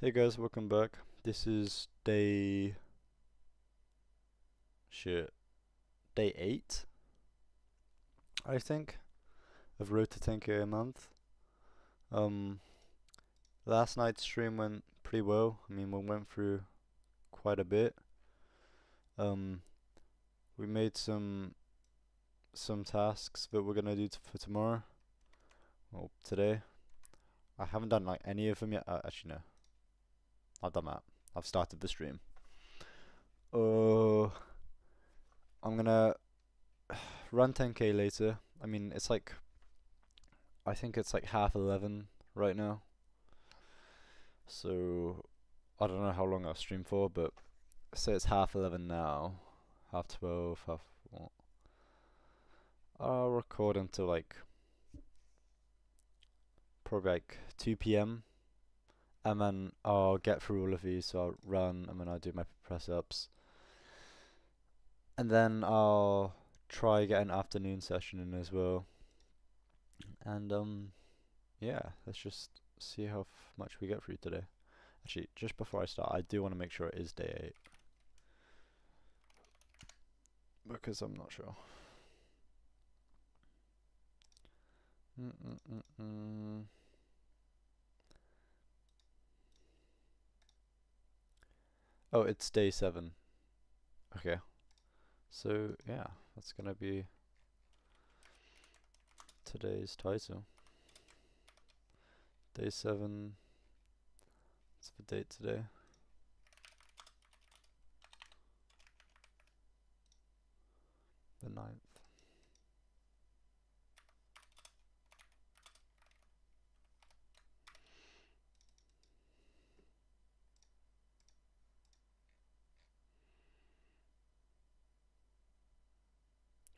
Hey guys, welcome back. This is day 8, I think, of Road to 10k a month. Um, Last night's stream went pretty well. I mean, we went through quite a bit. Um, we made some tasks that we're gonna do for tomorrow. Well, today. I haven't done like any of them yet. Actually, no, I've done that. I've started the stream. Oh, I'm gonna run 10k later. I mean, I think it's like half 11 right now. So I don't know how long I'll stream for, but say it's half 11 now, half 12, half what? I'll record until like probably like 2 p.m. and then I'll get through all of these. So I'll run and then I'll do my press ups, and then I'll try get an afternoon session in as well. And yeah, let's just see how much we get through today. Actually, just before I start, I do want to make sure it is day 8. Because I'm not sure. Oh, it's day 7. Okay. So, yeah, that's gonna be today's title. Day 7. What's the date today? The 9th.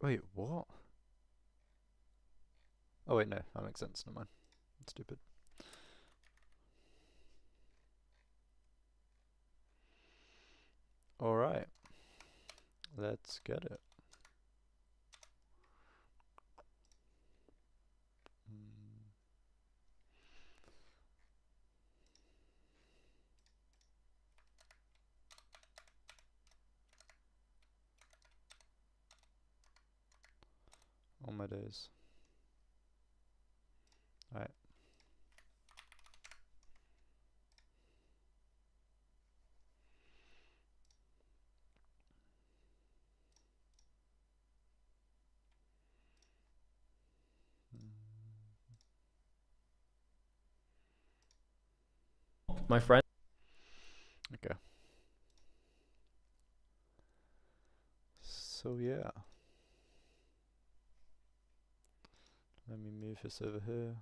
Wait, what? Oh wait, no, that makes sense. Never mind. That's stupid. Alright. Let's get it. All my days. Alright. My friend. Okay. So yeah. Let me move this over here.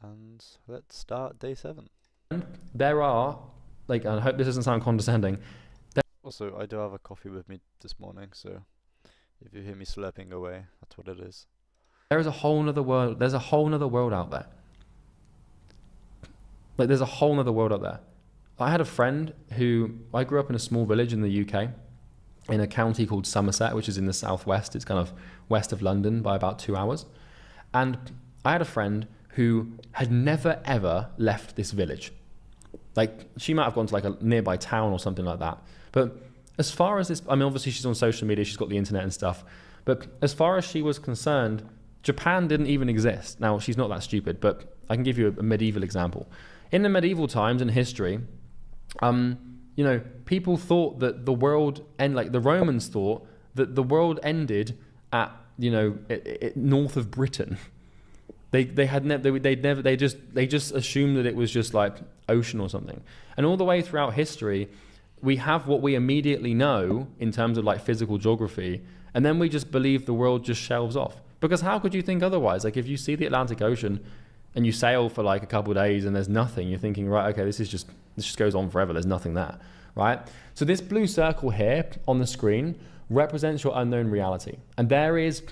And let's start day 7. There are, like, and I hope this doesn't sound condescending. Also, I do have a coffee with me this morning, so if you hear me slurping away, that's what it is. There is a whole nother world. There's a whole nother world out there. Like, there's a whole nother world out there. I had a friend who, I grew up in a small village in the UK, in a county called Somerset, which is in the southwest. It's kind of west of London by about 2 hours. And I had a friend who had never ever left this village. Like, she might have gone to like a nearby town or something like that. But as far as this, I mean, obviously she's on social media, she's got the internet and stuff. But as far as she was concerned, Japan didn't even exist. Now, she's not that stupid, but I can give you a medieval example. In the medieval times in history, people thought that the world like the Romans thought that the world ended at, north of Britain. They just assumed that it was just like ocean or something. And all the way throughout history, we have what we immediately know in terms of like physical geography, and then we just believe the world just shelves off. Because how could you think otherwise? Like, if you see the Atlantic Ocean and you sail for like a couple of days and there's nothing, you're thinking, right, okay, this just goes on forever. There's nothing there, right? So this blue circle here on the screen represents your unknown reality. And there is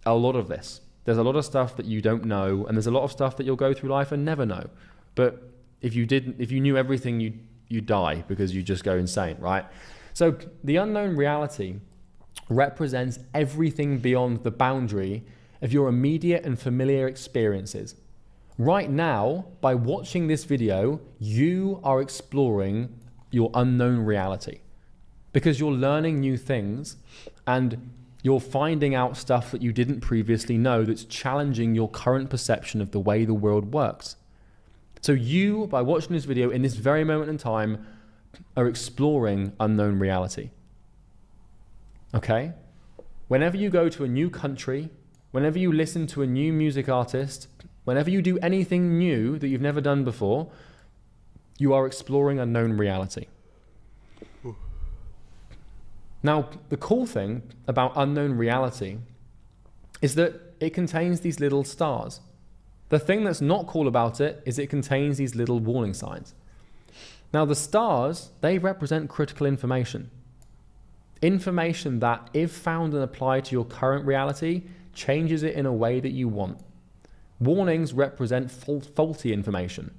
a lot of this. There's a lot of stuff that you don't know, and there's a lot of stuff that you'll go through life and never know. But if you knew everything, you die because you just go insane, right? So the unknown reality represents everything beyond the boundary of your immediate and familiar experiences. Right now, by watching this video, you are exploring your unknown reality because you're learning new things and you're finding out stuff that you didn't previously know that's challenging your current perception of the way the world works. So you, by watching this video in this very moment in time, are exploring unknown reality. Okay? Whenever you go to a new country, whenever you listen to a new music artist, whenever you do anything new that you've never done before, you are exploring unknown reality. Now, the cool thing about unknown reality is that it contains these little stars. The thing that's not cool about it is it contains these little warning signs. Now, the stars, they represent critical information. Information that, if found and applied to your current reality, changes it in a way that you want. Warnings represent faulty information.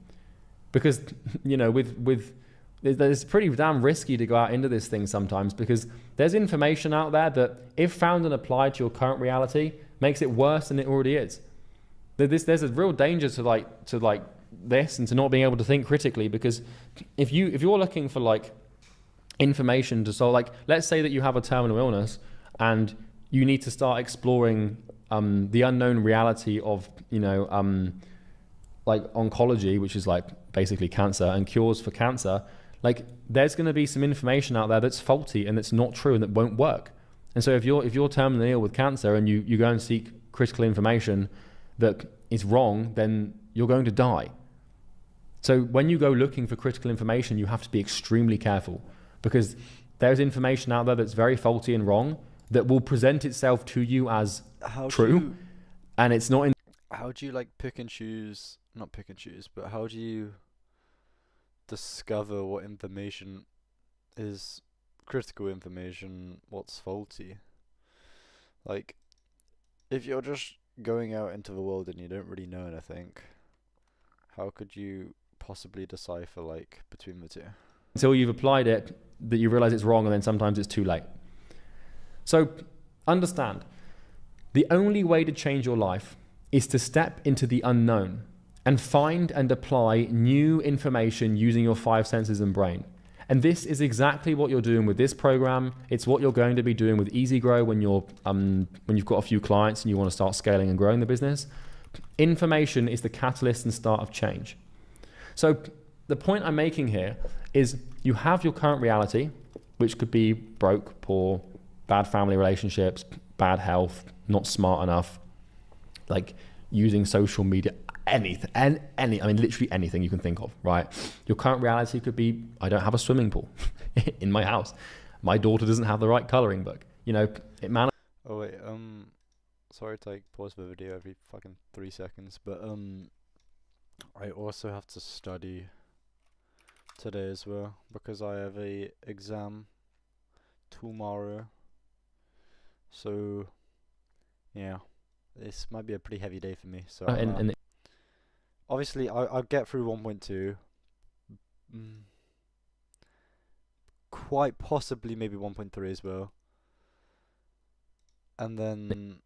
Because, you know, it's pretty damn risky to go out into this thing sometimes because there's information out there that, if found and applied to your current reality, makes it worse than it already is. There's a real danger to this and to not being able to think critically, because if you're looking for like information to solve, like let's say that you have a terminal illness and you need to start exploring the unknown reality of like oncology, which is like basically cancer and cures for cancer. Like there's going to be some information out there that's faulty and that's not true and that won't work. And so if you're terminally ill with cancer and you go and seek critical information that is wrong, then you're going to die. So when you go looking for critical information, you have to be extremely careful because there's information out there that's very faulty and wrong that will present itself to you as true, and it's not in. How do you like pick and choose? Not pick and choose, but how do you discover what information is critical information, what's faulty? Like, if you're just going out into the world and you don't really know anything, how could you possibly decipher like between the two? Until you've applied it, that you realize it's wrong, and then sometimes it's too late. So understand, the only way to change your life is to step into the unknown and find and apply new information using your 5 senses and brain. And this is exactly what you're doing with this program. It's what you're going to be doing with Easy Grow when you've got a few clients and you want to start scaling and growing the business. Information is the catalyst and start of change. So the point I'm making here is you have your current reality, which could be broke, poor, bad family relationships, bad health, not smart enough, like using social media, anything, literally anything you can think of, right? Your current reality could be, I don't have a swimming pool in my house. My daughter doesn't have the right coloring book. Oh wait, sorry to like pause the video every fucking 3 seconds, but I also have to study today as well because I have a exam tomorrow. So yeah, this might be a pretty heavy day for me. So obviously I'll get through 1.2, quite possibly maybe 1.3 as well, and then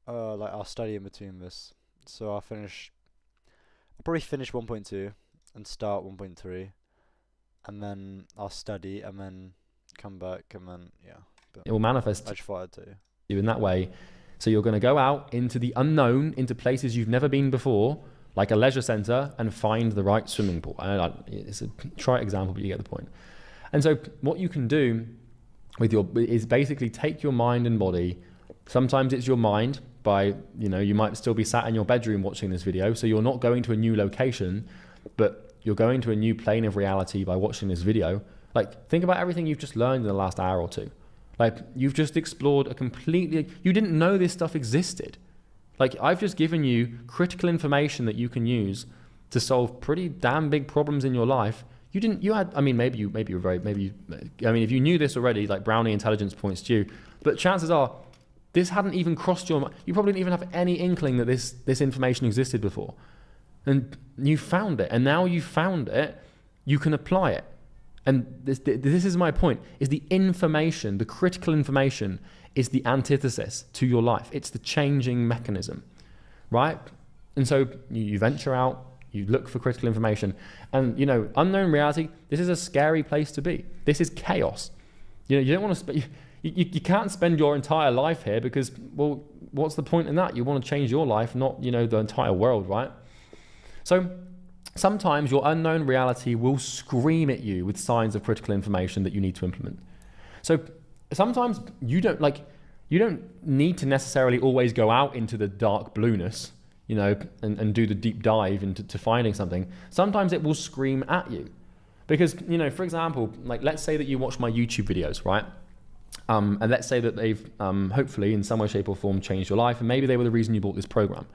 like I'll study in between this. So I'll probably finish 1.2 and start 1.3, and then I'll study and then come back and then it will manifest. I just thought I'd tell you in that way. So you're going to go out into the unknown, into places you've never been before, like a leisure center, and find the right swimming pool. It's a trite example, but you get the point. And so what you can do is basically take your mind and body. Sometimes it's your mind by, you might still be sat in your bedroom watching this video. So you're not going to a new location, but you're going to a new plane of reality by watching this video. Like, think about everything you've just learned in the last hour or two. Like, you've just explored you didn't know this stuff existed. Like, I've just given you critical information that you can use to solve pretty damn big problems in your life. If you knew this already, like Brownian intelligence points to you, but chances are this hadn't even crossed your mind. You probably didn't even have any inkling that this information existed before. And you found it, and now you've found it, you can apply it. And this is my point, is the information, the critical information is the antithesis to your life. It's the changing mechanism. right? And so you venture out, you look for critical information, and unknown reality, this is a scary place to be. This is chaos. You don't want to you can't spend your entire life here because, well, what's the point in that? You want to change your life, not, the entire world, right? So sometimes your unknown reality will scream at you with signs of critical information that you need to implement. So sometimes you don't need to necessarily always go out into the dark blueness, and do the deep dive into finding something. Sometimes it will scream at you. Because, for example, let's say that you watch my YouTube videos, right? And let's say that they've hopefully in some way, shape or form changed your life, and maybe they were the reason you bought this program.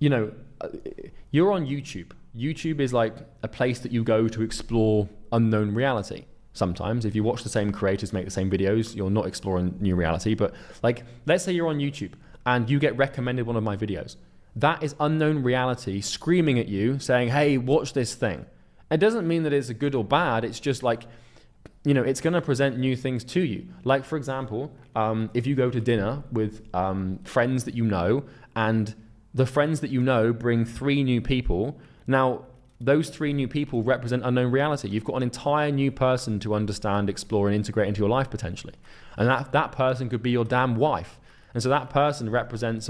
You're on YouTube. YouTube is like a place that you go to explore unknown reality. Sometimes if you watch the same creators make the same videos, you're not exploring new reality. But let's say you're on YouTube and you get recommended one of my videos. That is unknown reality screaming at you saying, hey, watch this thing. It doesn't mean that it's good or bad. It's just it's going to present new things to you. Like, for example, if you go to dinner with friends that you know, and the friends that you know bring 3 new people. Now, those 3 new people represent unknown reality. You've got an entire new person to understand, explore, and integrate into your life potentially. And that person could be your damn wife. And so that person represents,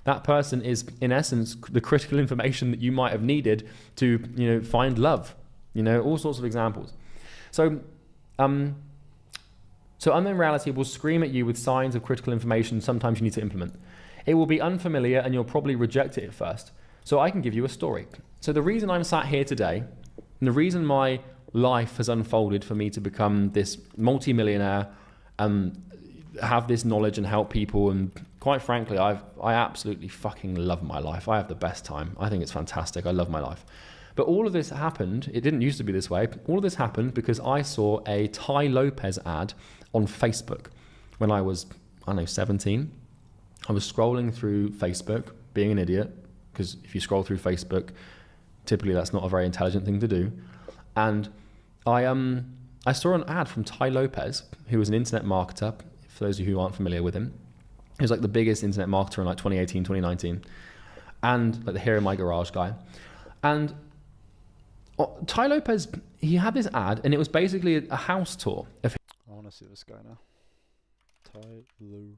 that person is, in essence, the critical information that you might have needed to, find love. All sorts of examples. So unknown reality will scream at you with signs of critical information sometimes you need to implement. It will be unfamiliar and you'll probably reject it at first. So I can give you a story. So the reason I'm sat here today, and the reason my life has unfolded for me to become this multi-millionaire, have this knowledge and help people, and quite frankly, I absolutely fucking love my life. I have the best time. I think it's fantastic. I love my life. But all of this happened, it didn't used to be this way, all of this happened because I saw a Tai Lopez ad on Facebook when I was, 17. I was scrolling through Facebook, being an idiot, because if you scroll through Facebook, typically that's not a very intelligent thing to do. And I saw an ad from Tai Lopez, who was an internet marketer, for those of you who aren't familiar with him. He was the biggest internet marketer in 2018, 2019, and the Here in My Garage guy. And Tai Lopez, he had this ad, and it was basically a house tour of him. I want to see this guy now. Tai Lopez.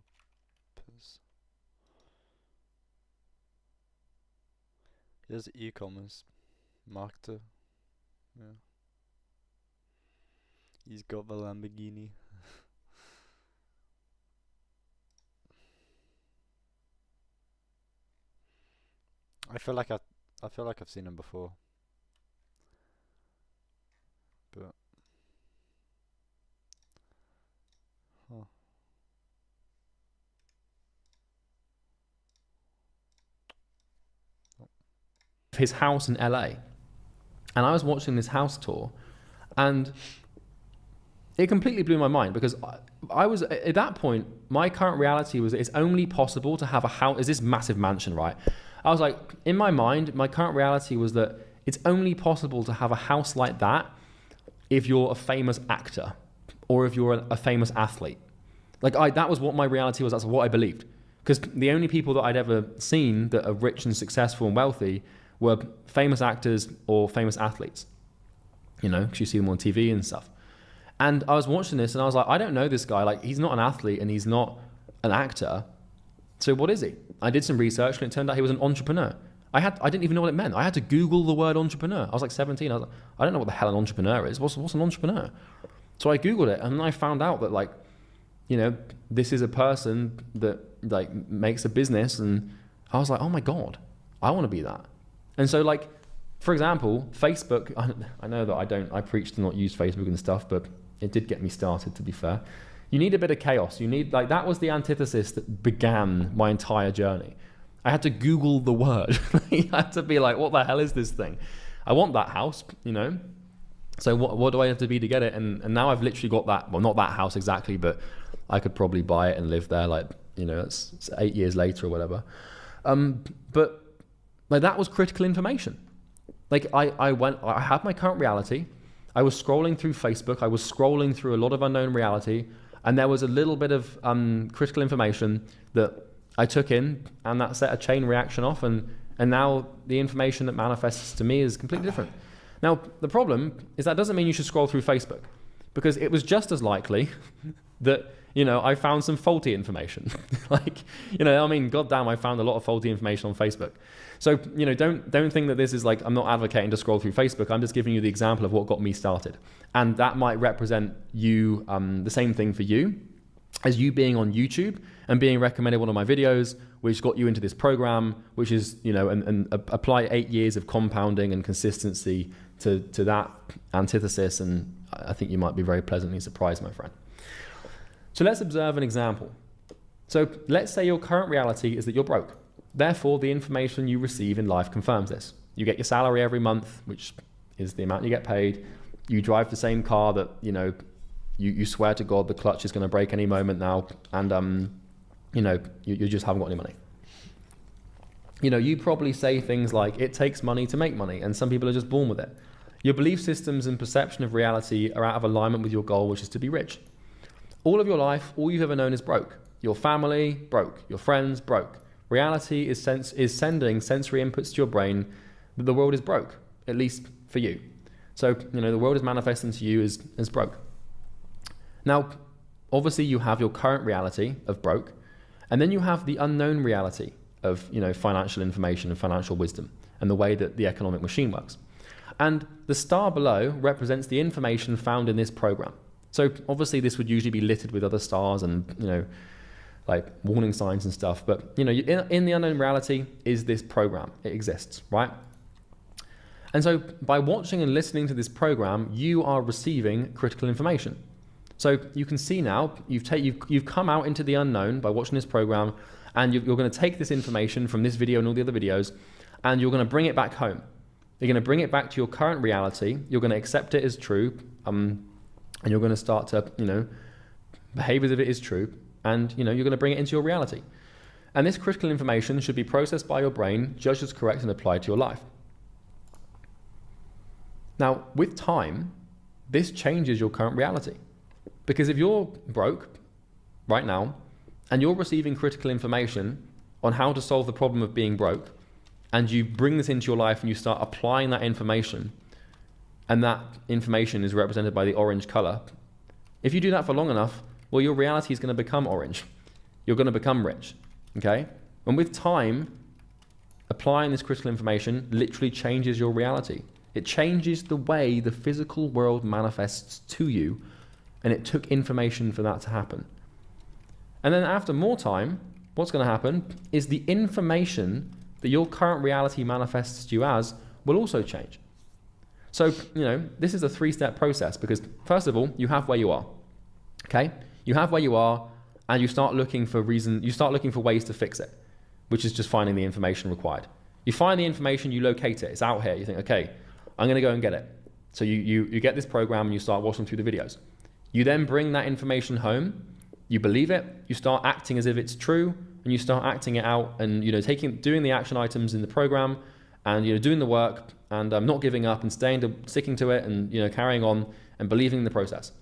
He's an e-commerce marketer. Yeah. He's got the Lamborghini. I feel like I've seen him before. But his house in LA, and I was watching this house tour, and it completely blew my mind because I was at that point, my current reality was it's only possible to have a house, is this massive mansion, right? I was in my mind, my current reality was that it's only possible to have a house like that if you're a famous actor or if you're a famous athlete. That was what my reality was. That's what I believed. Because the only people that I'd ever seen that are rich and successful and wealthy were famous actors or famous athletes. Because you see them on TV and stuff. And I was watching this and I was I don't know this guy. He's not an athlete and he's not an actor. So what is he? I did some research and it turned out he was an entrepreneur. I didn't even know what it meant. I had to Google the word entrepreneur. I was 17. I was I don't know what the hell an entrepreneur is. What's an entrepreneur? So I Googled it and I found out that this is a person that makes a business, and I was oh my God, I want to be that. And so for example, Facebook, I know that I preach to not use Facebook and stuff, but it did get me started, to be fair. You need a bit of chaos. You need, that was the antithesis that began my entire journey. I had to Google the word. I had to be what the hell is this thing? I want that house, So what do I have to be to get it? And now I've literally got that, well, not that house exactly, but I could probably buy it and live there, it's 8 years later or whatever. But that was critical information. I had my current reality. I was scrolling through Facebook. I was scrolling through a lot of unknown reality. And there was a little bit of critical information that I took in, and that set a chain reaction off, and now the information that manifests to me is completely different. Now, the problem is that doesn't mean you should scroll through Facebook, because it was just as likely that, I found some faulty information. Goddamn, I found a lot of faulty information on Facebook. So, don't think that this is I'm not advocating to scroll through Facebook. I'm just giving you the example of what got me started. And that might represent you, the same thing for you, as you being on YouTube and being recommended one of my videos, which got you into this program, which is, and apply 8 years of compounding and consistency to that antithesis. And I think you might be very pleasantly surprised, my friend. So let's observe an example. So let's say your current reality is that you're broke. Therefore, the information you receive in life confirms this. You get your salary every month, which is the amount you get paid. You drive the same car that, you swear to God the clutch is going to break any moment now, and you just haven't got any money. You probably say things like, it takes money to make money, and some people are just born with it. Your belief systems and perception of reality are out of alignment with your goal, which is to be rich. All of your life, all you've ever known is broke. Your family, broke. Your friends, broke. Reality is sending sensory inputs to your brain that the world is broke, at least for you. So, the world is manifesting to you as broke. Now, obviously you have your current reality of broke, and then you have the unknown reality of, financial information and financial wisdom and the way that the economic machine works. And the star below represents the information found in this program. So obviously this would usually be littered with other stars and, warning signs and stuff. But, in the unknown reality is this program. It exists, right? And so by watching and listening to this program, you are receiving critical information. So you can see now, you've come out into the unknown by watching this program, and you're going to take this information from this video and all the other videos, and you're going to bring it back home. You're going to bring it back to your current reality. You're going to accept it as true, and you're going to start to, behave as if it is true, and, you're going to bring it into your reality. And this critical information should be processed by your brain, judged as correct, and applied to your life. Now, with time, this changes your current reality. Because if you're broke right now, and you're receiving critical information on how to solve the problem of being broke, and you bring this into your life and you start applying that information, and that information is represented by the orange color, if you do that for long enough, well, your reality is going to become orange. You're going to become rich, okay? And with time, applying this critical information literally changes your reality. It changes the way the physical world manifests to you, and it took information for that to happen. And then after more time, what's going to happen is the information that your current reality manifests to you as will also change. So, this is a 3-step process, because first of all, you have where you are, okay? You have where you are, and you start looking for ways to fix it, which is just finding the information required. You find the information, you locate it, it's out here, you think, okay, I'm going to go and get it. So you get this program and you start watching through the videos. You then bring that information home, you believe it, you start acting as if it's true, and you start acting it out and, doing the action items in the program, and, doing the work, and not giving up and sticking to it, and, carrying on and believing in the process.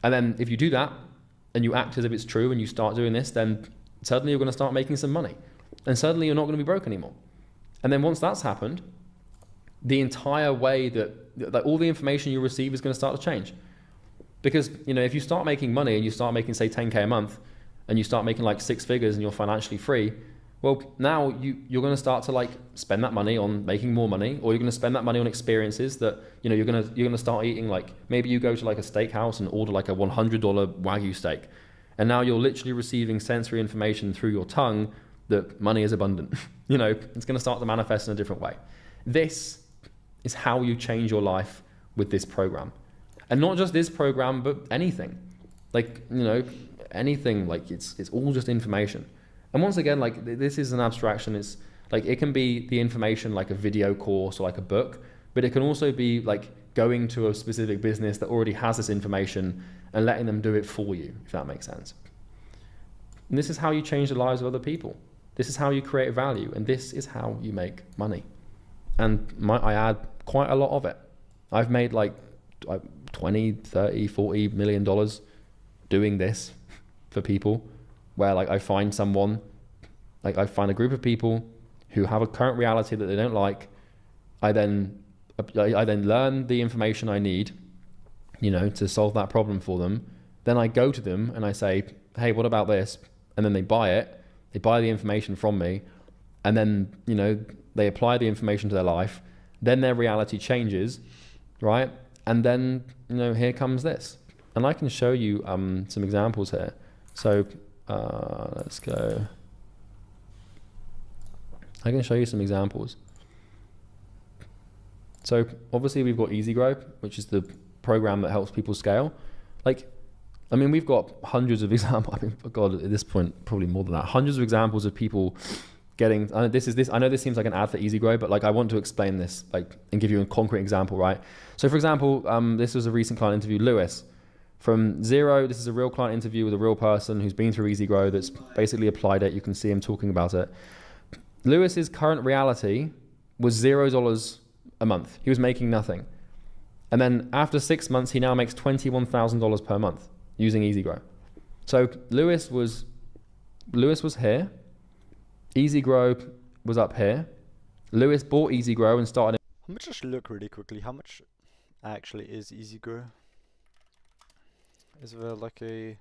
And then if you do that and you act as if it's true and you start doing this, then suddenly you're going to start making some money, and suddenly you're not going to be broke anymore. And then once that's happened, the entire way that all the information you receive is going to start to change. Because, if you start making money and you start making, say, 10K a month, and you start making 6 figures and you're financially free, well, now you're going to start to spend that money on making more money, or you're going to spend that money on experiences that, you're going to start eating, maybe you go to a steakhouse and order a $100 Wagyu steak. And now you're literally receiving sensory information through your tongue that money is abundant. It's going to start to manifest in a different way. This is how you change your life with this program. And not just this program, but anything. Anything, it's all just information. And once again, this is an abstraction. It's it can be the information like a video course or a book, but it can also be going to a specific business that already has this information and letting them do it for you, if that makes sense. And this is how you change the lives of other people. This is how you create value, and this is how you make money. And I add quite a lot of it. I've made 20, 30, 40 million dollars doing this for people, where I find someone Like I find a group of people who have a current reality that they don't like. I then learn the information I need, to solve that problem for them. Then I go to them and I say, hey, what about this? And then they buy it. They buy the information from me. And then, they apply the information to their life. Then their reality changes, right? And then, here comes this. And I can show you some examples here. So let's go. I can show you some examples. So obviously we've got EasyGrow, which is the program that helps people scale. We've got hundreds of examples. God, at this point, probably more than that. Hundreds of examples of people getting. I know this seems like an ad for EasyGrow, but I want to explain this, and give you a concrete example, right? So for example, this was a recent client interview, Lewis, from zero. This is a real client interview with a real person who's been through EasyGrow, that's basically applied it. You can see him talking about it. Lewis's current reality was $0 a month. He was making nothing. And then after 6 months, he now makes $21,000 per month using EasyGrow. So Lewis was here. EasyGrow was up here. Lewis bought EasyGrow and started. Let me just look really quickly. How much actually is EasyGrow? Is there like a...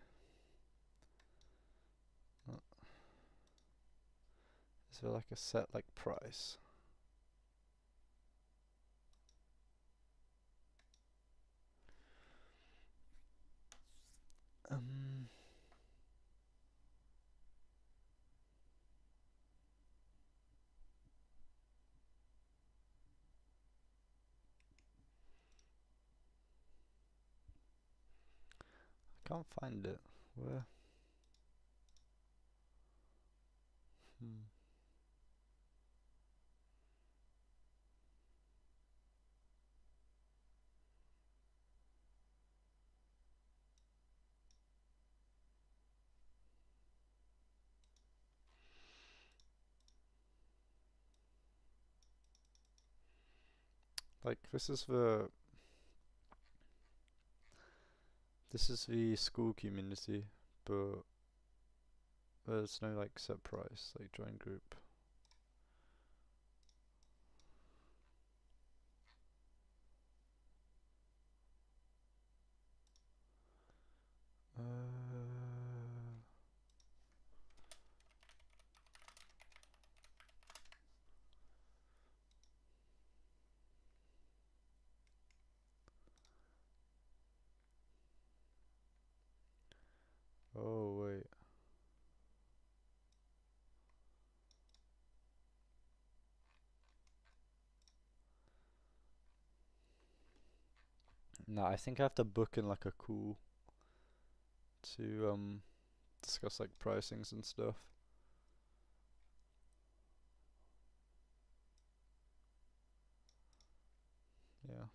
Is there like a set price? I can't find it. Where? This is the school community, but there's no set price, join group. Oh wait. No, I think I have to book in a call to discuss pricings and stuff. Yeah.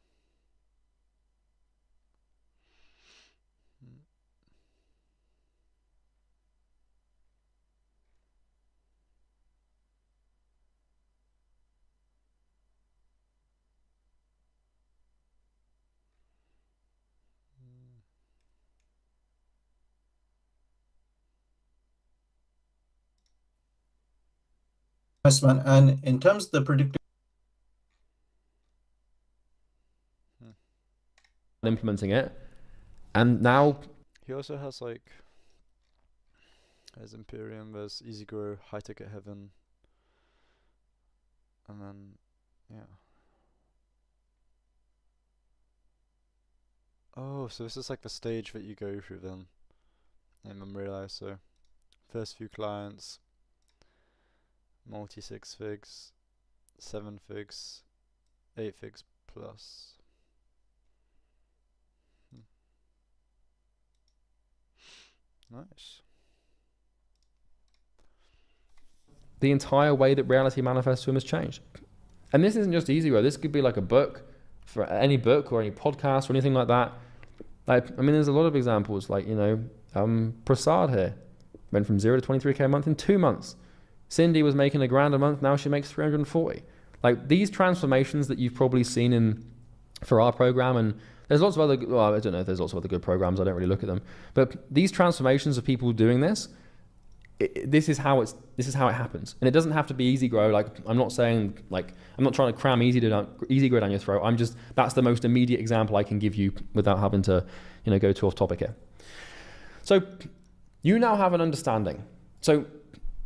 Investment, and in terms of the predictive implementing it, and now He also has there's Imperium, there's EasyGrow, High Ticket Heaven, and then yeah. Oh, so this is the stage that you go through then. I didn't even realize. So first few clients, multi 6 figs, 7 figs, 8 figs plus. Nice. the entire way that reality manifests to him has changed. And this isn't just EasyGrow. This could be like a book, for any book or any podcast or anything like that. There's a lot of examples. Prasad here went from 0 to 23k a month in 2 months. Cindy was making $1,000 a month. Now she makes 340. These transformations that you've probably seen for our program, and there's lots of other, well, I don't know if there's lots of other good programs. I don't really look at them. But these transformations of people doing this, this is how it happens, and it doesn't have to be easy grow. Like I'm not saying like I'm not trying to cram easy grow down your throat. That's the most immediate example I can give you without having to go too off topic here. So you now have an understanding. So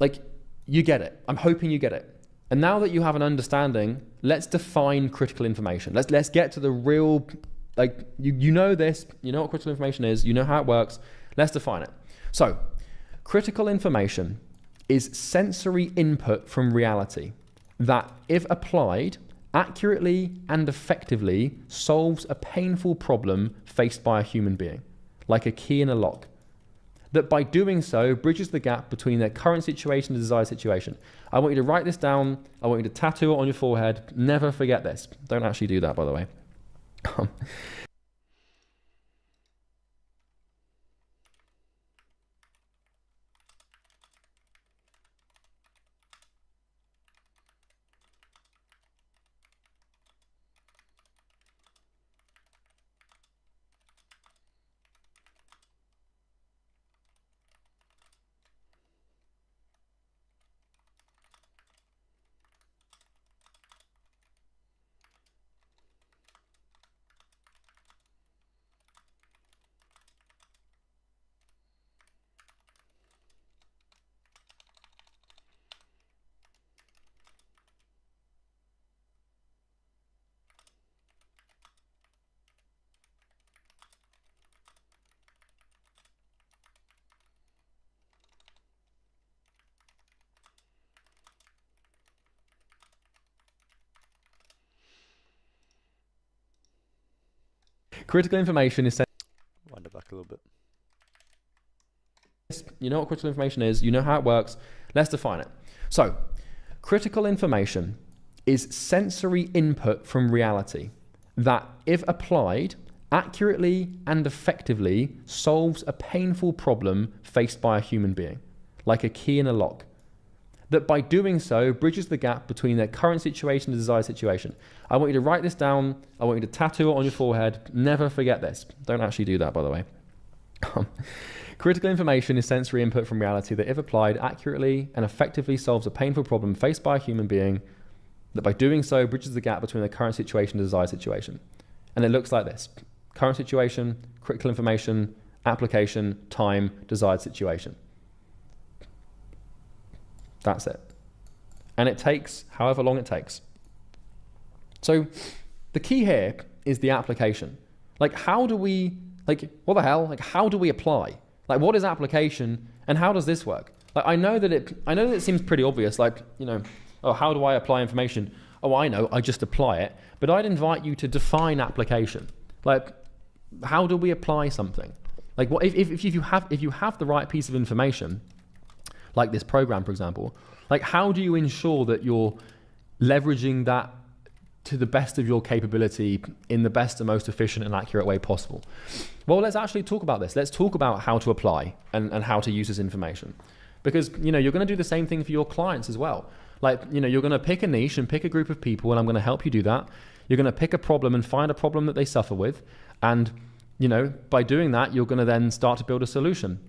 like you get it. I'm hoping you get it. And now that you have an understanding, let's define critical information. Let's get to the real, like you know this, you know what critical information is, you know how it works. Let's define it. So critical information is sensory input from reality that, if applied accurately and effectively, solves a painful problem faced by a human being, like a key in a lock. That by doing so bridges the gap between their current situation and desired situation. I want you to write this down. I want you to tattoo it on your forehead. Never forget this. Don't actually do that, by the way. Critical information is Wind it back a little bit. You know what critical information is, you know how it works. Let's define it. So, critical information is sensory input from reality that, if applied accurately and effectively, solves a painful problem faced by a human being, like a key in a lock. That by doing so bridges the gap between their current situation and desired situation. I want you to write this down. I want you to tattoo it on your forehead. Never forget this. Don't actually do that, by the way. Critical information is sensory input from reality that, if applied accurately and effectively, solves a painful problem faced by a human being. That by doing so bridges the gap between their current situation and desired situation. And it looks like this: current situation, critical information, application, time, desired situation. That's it. And it takes however long it takes. So the key here is the application. Like, how do we, like, what the hell? Like, how do we apply? Like, what is application and how does this work? Like, I know that it seems pretty obvious. Like, oh, how do I apply information? Oh, I know, I just apply it. But I'd invite you to define application. Like, how do we apply something? Like, what if you have the right piece of information, like this program, for example, like, how do you ensure that you're leveraging that to the best of your capability in the best and most efficient and accurate way possible? Well, let's actually talk about this. Let's talk about how to apply and how to use this information. Because, you're going to do the same thing for your clients as well. Like, you're going to pick a niche and pick a group of people, and I'm going to help you do that. You're going to pick a problem and find a problem that they suffer with. And, by doing that, you're going to then start to build a solution.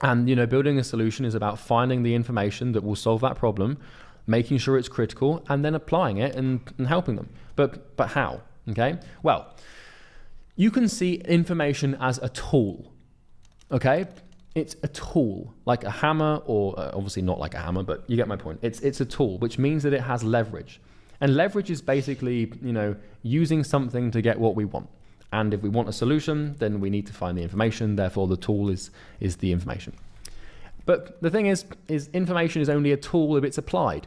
And, building a solution is about finding the information that will solve that problem, making sure it's critical, and then applying it and helping them. But how? Okay? Well, you can see information as a tool. Okay? It's a tool, like a hammer, or obviously not like a hammer, but you get my point. It's a tool, which means that it has leverage. And leverage is basically, using something to get what we want. And if we want a solution, then we need to find the information. Therefore, the tool is the information. But the thing is information is only a tool if it's applied.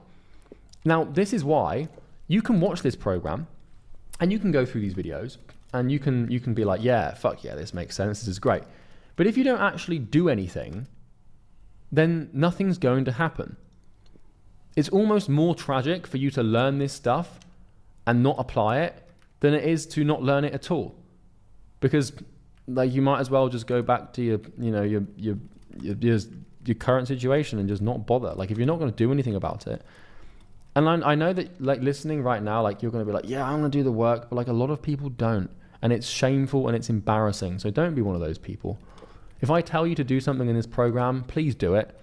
Now, this is why you can watch this program and you can go through these videos and you can be like, yeah, fuck yeah, this makes sense. This is great. But if you don't actually do anything, then nothing's going to happen. It's almost more tragic for you to learn this stuff and not apply it than it is to not learn it at all. Because, like, you might as well just go back to your current situation and just not bother. Like, if you're not going to do anything about it. And I know that, like, listening right now, like, you're going to be like, yeah, I'm going to do the work, but like a lot of people don't, and it's shameful and it's embarrassing. So don't be one of those people. If I tell you to do something in this program, please do it.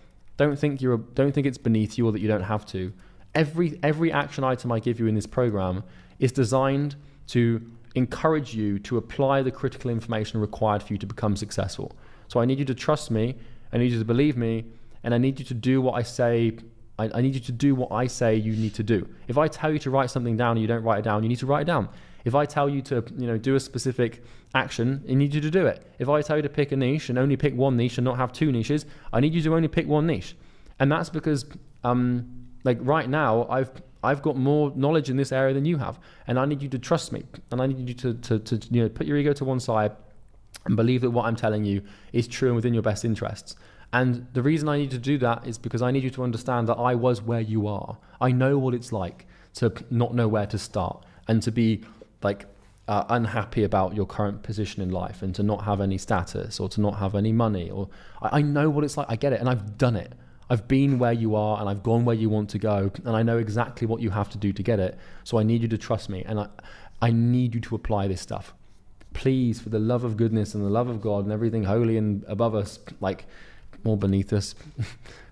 Don't think it's beneath you or that you don't have to. Every action item I give you in this program is designed to encourage you to apply the critical information required for you to become successful. So I need you to trust me, I need you to believe me, and I need you to do what I say. I need you to do what I say you need to do. If I tell you to write something down and you don't write it down, you need to write it down. If I tell you to do a specific action, I need you to do it. If I tell you to pick a niche and only pick one niche and not have two niches, I need you to only pick one niche. And that's because like right now I've got more knowledge in this area than you have, and I need you to trust me, and I need you to put your ego to one side and believe that what I'm telling you is true and within your best interests. And the reason I need to do that is because I need you to understand that I was where you are. I know what it's like to not know where to start and to be like unhappy about your current position in life and to not have any status or to not have any money. Or I know what it's like. I get it, and I've done it. I've been where you are and I've gone where you want to go, and I know exactly what you have to do to get it. So I need you to trust me, and I need you to apply this stuff. Please, for the love of goodness and the love of God and everything holy and above us, like more beneath us,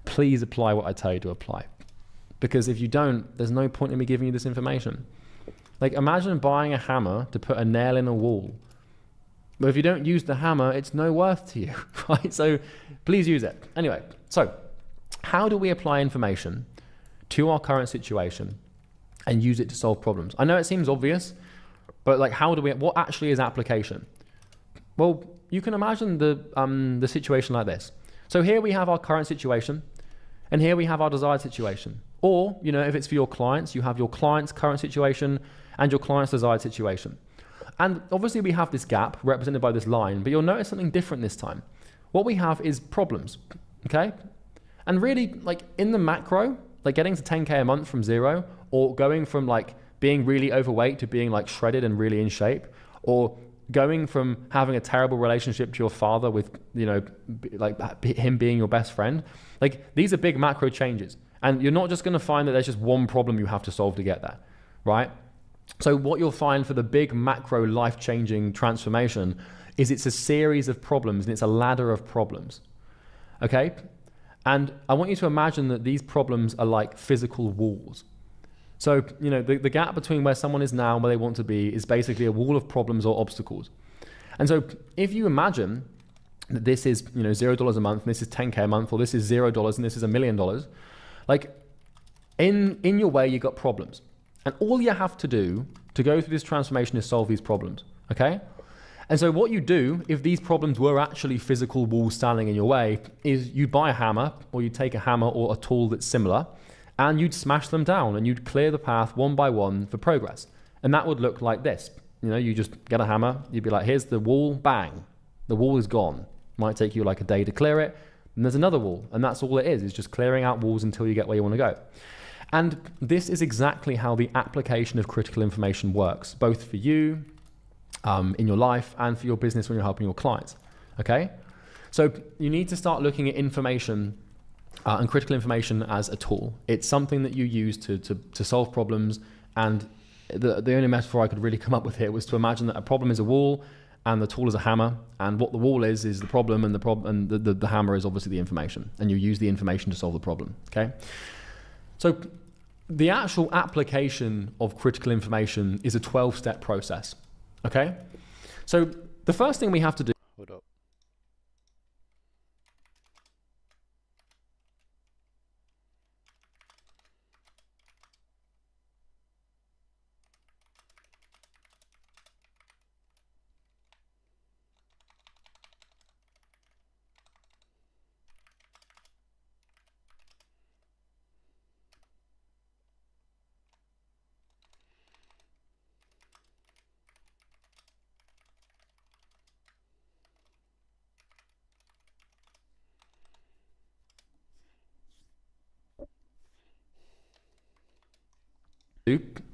please apply what I tell you to apply. Because if you don't, there's no point in me giving you this information. Like imagine buying a hammer to put a nail in a wall. But if you don't use the hammer, it's no worth to you, right? So please use it. Anyway, so how do we apply information to our current situation and use it to solve problems? I know it seems obvious, but like what actually is application? Well, you can imagine the situation like this. So here we have our current situation, and here we have our desired situation. Or, if it's for your clients, you have your client's current situation and your client's desired situation. And obviously we have this gap represented by this line, but you'll notice something different this time. What we have is problems, okay? And really, like in the macro, like getting to 10K a month from zero, or going from like being really overweight to being like shredded and really in shape, or going from having a terrible relationship to your father with, like him being your best friend, like these are big macro changes. And you're not just going to find that there's just one problem you have to solve to get there, right? So what you'll find for the big macro life-changing transformation is it's a series of problems, and it's a ladder of problems, okay? And I want you to imagine that these problems are like physical walls. So, the gap between where someone is now and where they want to be is basically a wall of problems or obstacles. And so if you imagine that this is, $0 a month, and this is 10K a month, or this is $0 and this is $1 million, like in your way, you got problems. And all you have to do to go through this transformation is solve these problems, okay? And so what you do, if these problems were actually physical walls standing in your way, is you buy a hammer, or you take a hammer or a tool that's similar, and you'd smash them down, and you'd clear the path one by one for progress. And that would look like this. You just get a hammer, you'd be like, here's the wall, bang. The wall is gone. Might take you like a day to clear it. And there's another wall, and that's all it is just clearing out walls until you get where you want to go. And this is exactly how the application of critical information works, both for you, in your life, and for your business when you're helping your clients, okay? So you need to start looking at information and critical information as a tool. It's something that you use to solve problems, and the only metaphor I could really come up with here was to imagine that a problem is a wall and the tool is a hammer, and what the wall is the problem, and the hammer is obviously the information, and you use the information to solve the problem, okay? So the actual application of critical information is a 12-step process, okay? So the first thing we have to do. Hold up.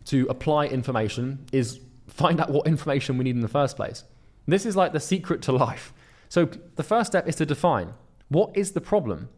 To apply information is find out what information we need in the first place. This is like the secret to life. So the first step is to define what is the problem.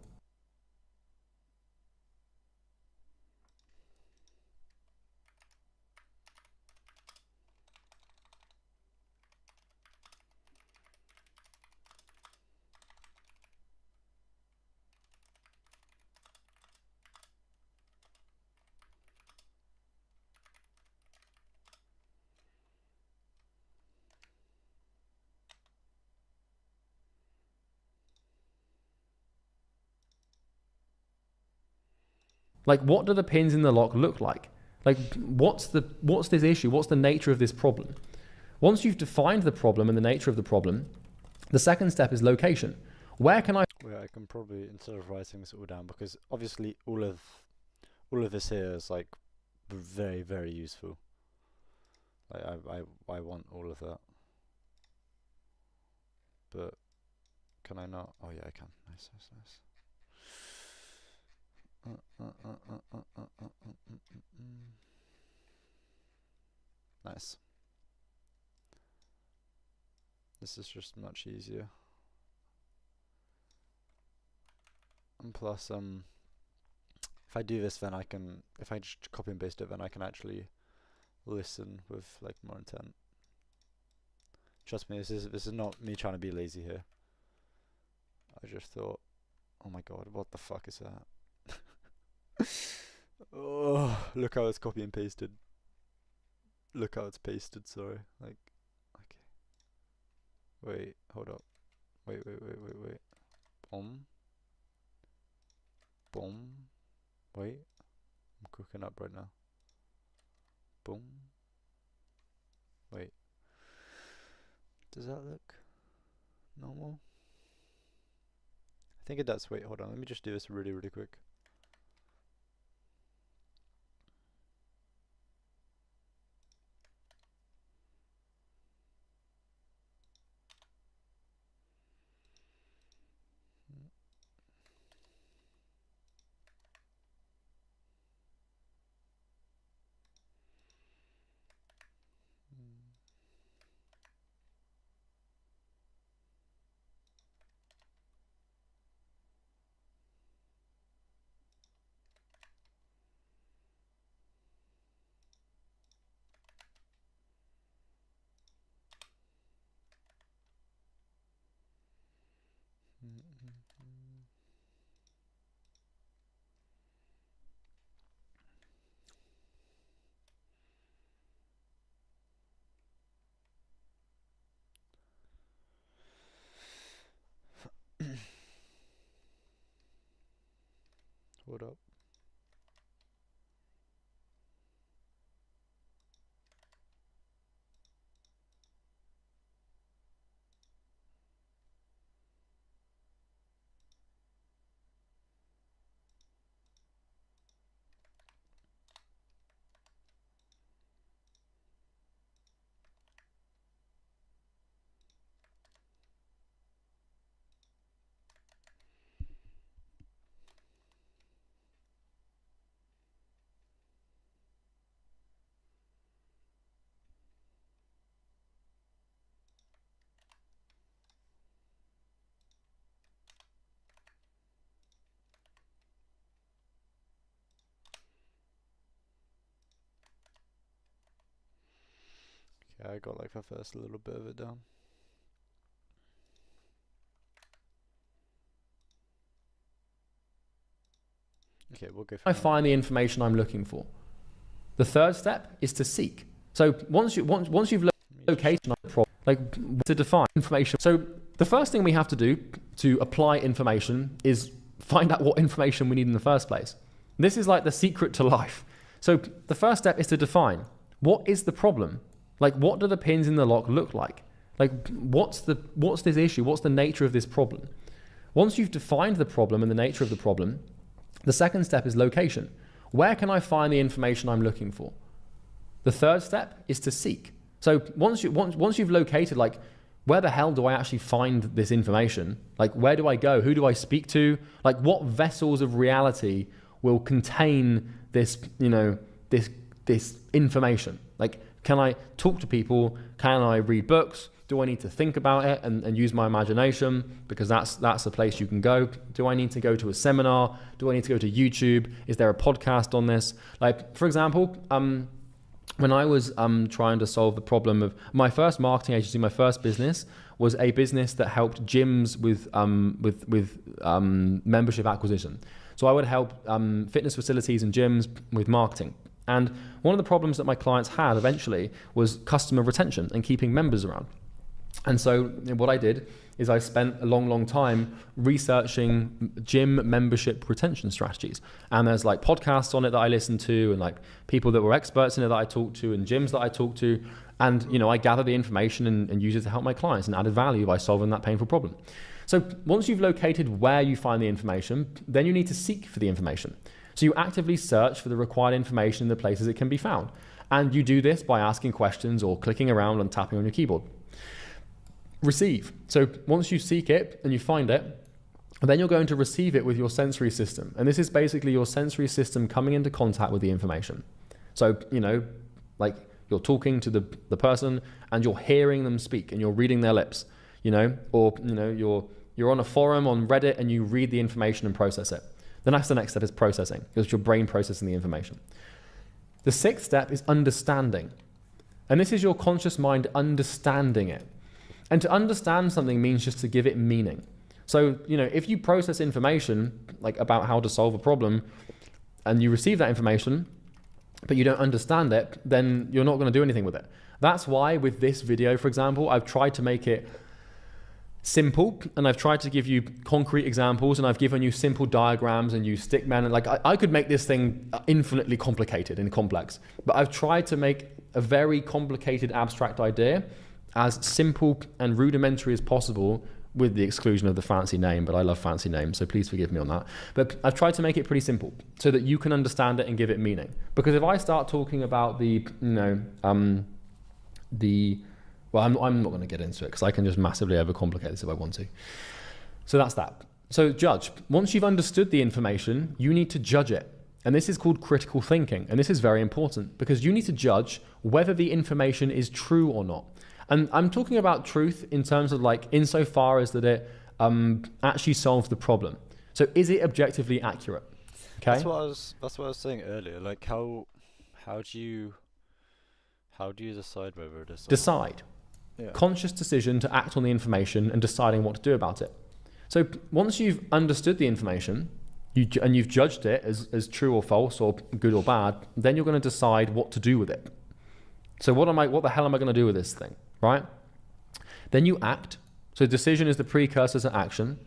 Like, what do the pins in the lock look like? Like, what's this issue? What's the nature of this problem? Once you've defined the problem and the nature of the problem, the second step is location. Where can I... Well, I can probably, instead of writing this all down, because obviously all of this here is like very, very useful. Like I want all of that. But can I not? Oh yeah, I can. Nice. Nice. This is just much easier. And plus, if I do this, then I can, if I just copy and paste it, then I can actually listen with like more intent. Trust me, this is not me trying to be lazy here. I just thought, oh my god, what the fuck is that? Oh, look how it's copy and pasted. Look how it's pasted, sorry. Like, okay. Wait, hold up. Wait. Boom. Wait. I'm cooking up right now. Boom. Wait. Does that look normal? I think it does. Wait, hold on. Let me just do this really, really quick. Hold up. Okay, I got like the first little bit of it down. Okay, we'll go for I find the information I'm looking for. The third step is to seek. So once you've located a problem, like to define information. So the first thing we have to do to apply information is find out what information we need in the first place. This is like the secret to life. So the first step is to define what is the problem. Like, what do the pins in the lock look like? Like, what's this issue? What's the nature of this problem? Once you've defined the problem and the nature of the problem, the second step is location. Where can I find the information I'm looking for? The third step is to seek. So once you've located, like, where the hell do I actually find this information? Like, where do I go? Who do I speak to? Like, what vessels of reality will contain this, this information? Like, can I talk to people? Can I read books? Do I need to think about it and use my imagination? Because that's a place you can go. Do I need to go to a seminar? Do I need to go to YouTube? Is there a podcast on this? Like, for example, when I was trying to solve the problem of my first marketing agency, my first business was a business that helped gyms with membership acquisition. So I would help fitness facilities and gyms with marketing. And one of the problems that my clients had eventually was customer retention and keeping members around. And so what I did is I spent a long time researching gym membership retention strategies. And there's like podcasts on it that I listen to, and like people that were experts in it that I talked to, and gyms that I talked to. And, you know, I gather the information and use it to help my clients and added value by solving that painful problem. So once you've located where you find the information, then you need to seek for the information. So you actively search for the required information in the places it can be found. And you do this by asking questions or clicking around and tapping on your keyboard. Receive. So once you seek it and you find it, then you're going to receive it with your sensory system. And this is basically your sensory system coming into contact with the information. So, you know, like you're talking to the person and you're hearing them speak and you're reading their lips, you know, or, you know, you're on a forum on Reddit and you read the information and process it. Then that's the next step, is processing, because your brain processing the information. The sixth step is understanding. And this is your conscious mind understanding it. And to understand something means just to give it meaning. So, you know, if you process information like about how to solve a problem and you receive that information, but you don't understand it, then you're not going to do anything with it. That's why with this video, for example, I've tried to make it simple, and I've tried to give you concrete examples, and I've given you simple diagrams and you stick man, and like I could make this thing infinitely complicated and complex, but I've tried to make a very complicated abstract idea as simple and rudimentary as possible, with the exclusion of the fancy name, but I love fancy names, so please forgive me on that. But I've tried to make it pretty simple so that you can understand it and give it meaning. Because if I start talking about well, I'm not going to get into it because I can just massively overcomplicate this if I want to. So that's that. So judge. Once you've understood the information, you need to judge it. And this is called critical thinking. And this is very important because you need to judge whether the information is true or not. And I'm talking about truth in terms of like insofar as that it actually solves the problem. So is it objectively accurate? Okay. That's what I was saying earlier. Like how do you decide whether it is decide? Yeah. Conscious decision to act on the information and deciding what to do about it. So once you've understood the information, and you've judged it as true or false or good or bad, then you're going to decide what to do with it. So what the hell am I going to do with this thing, right? Then you act. So decision is the precursor to action.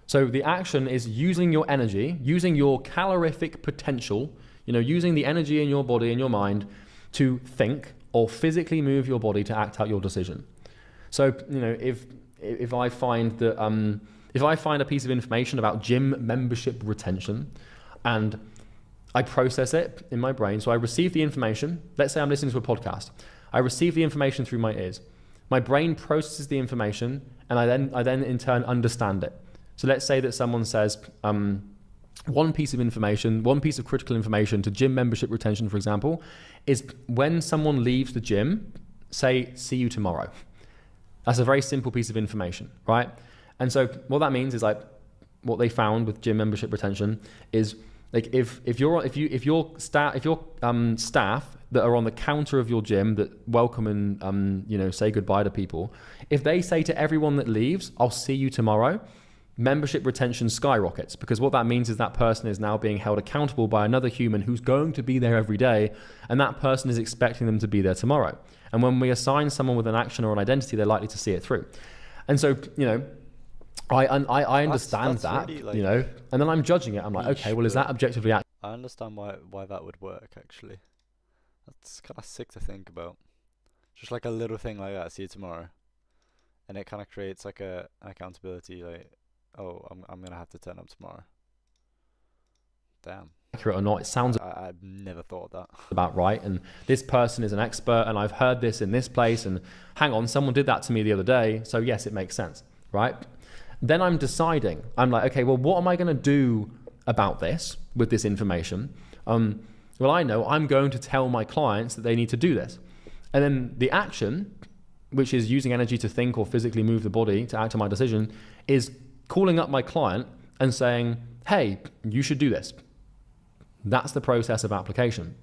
So the action is using your energy, using your calorific potential, using the energy in your body and your mind to think or physically move your body to act out your decision. So, if I find that, if I find a piece of information about gym membership retention and I process it in my brain, so I receive the information, let's say I'm listening to a podcast, I receive the information through my ears. My brain processes the information and I then in turn understand it. So let's say that someone says, one piece of information, one piece of critical information to gym membership retention, for example, is when someone leaves the gym, say, see you tomorrow. That's a very simple piece of information, right? And so what that means is like what they found with gym membership retention is like if your staff that are on the counter of your gym that welcome and say goodbye to people, if they say to everyone that leaves, I'll see you tomorrow, membership retention skyrockets, because what that means is that person is now being held accountable by another human who's going to be there every day, and that person is expecting them to be there tomorrow. And when we assign someone with an action or an identity, they're likely to see it through. And so, I understand that's that, really, and then I'm judging it. I'm like, okay, well, is that objectively accurate? I understand why that would work, actually. That's kind of sick to think about. Just like a little thing like that, see you tomorrow. And it kind of creates like an accountability, like, oh, I'm gonna have to turn up tomorrow. Damn. Accurate or not, it sounds I've never thought of that. About right, and this person is an expert, and I've heard this in this place, and hang on, someone did that to me the other day, so yes, it makes sense, right? Then I'm deciding. I'm like, okay, well, what am I gonna do about this with this information? Well, I know I'm going to tell my clients that they need to do this, and then the action, which is using energy to think or physically move the body to act on my decision, is calling up my client and saying, hey, you should do this. That's the process of application.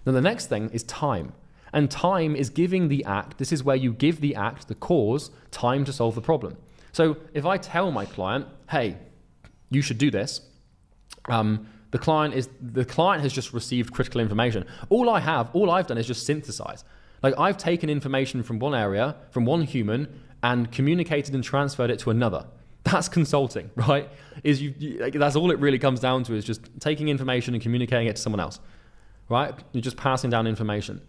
Then the next thing is time. And time is giving the act, this is where you give the act, the cause, time to solve the problem. So if I tell my client, hey, you should do this, the client has just received critical information. All I've done is just synthesize. Like I've taken information from one area, from one human, and communicated and transferred it to another. That's consulting, right? Like, that's all it really comes down to, is just taking information and communicating it to someone else, right? You're just passing down information.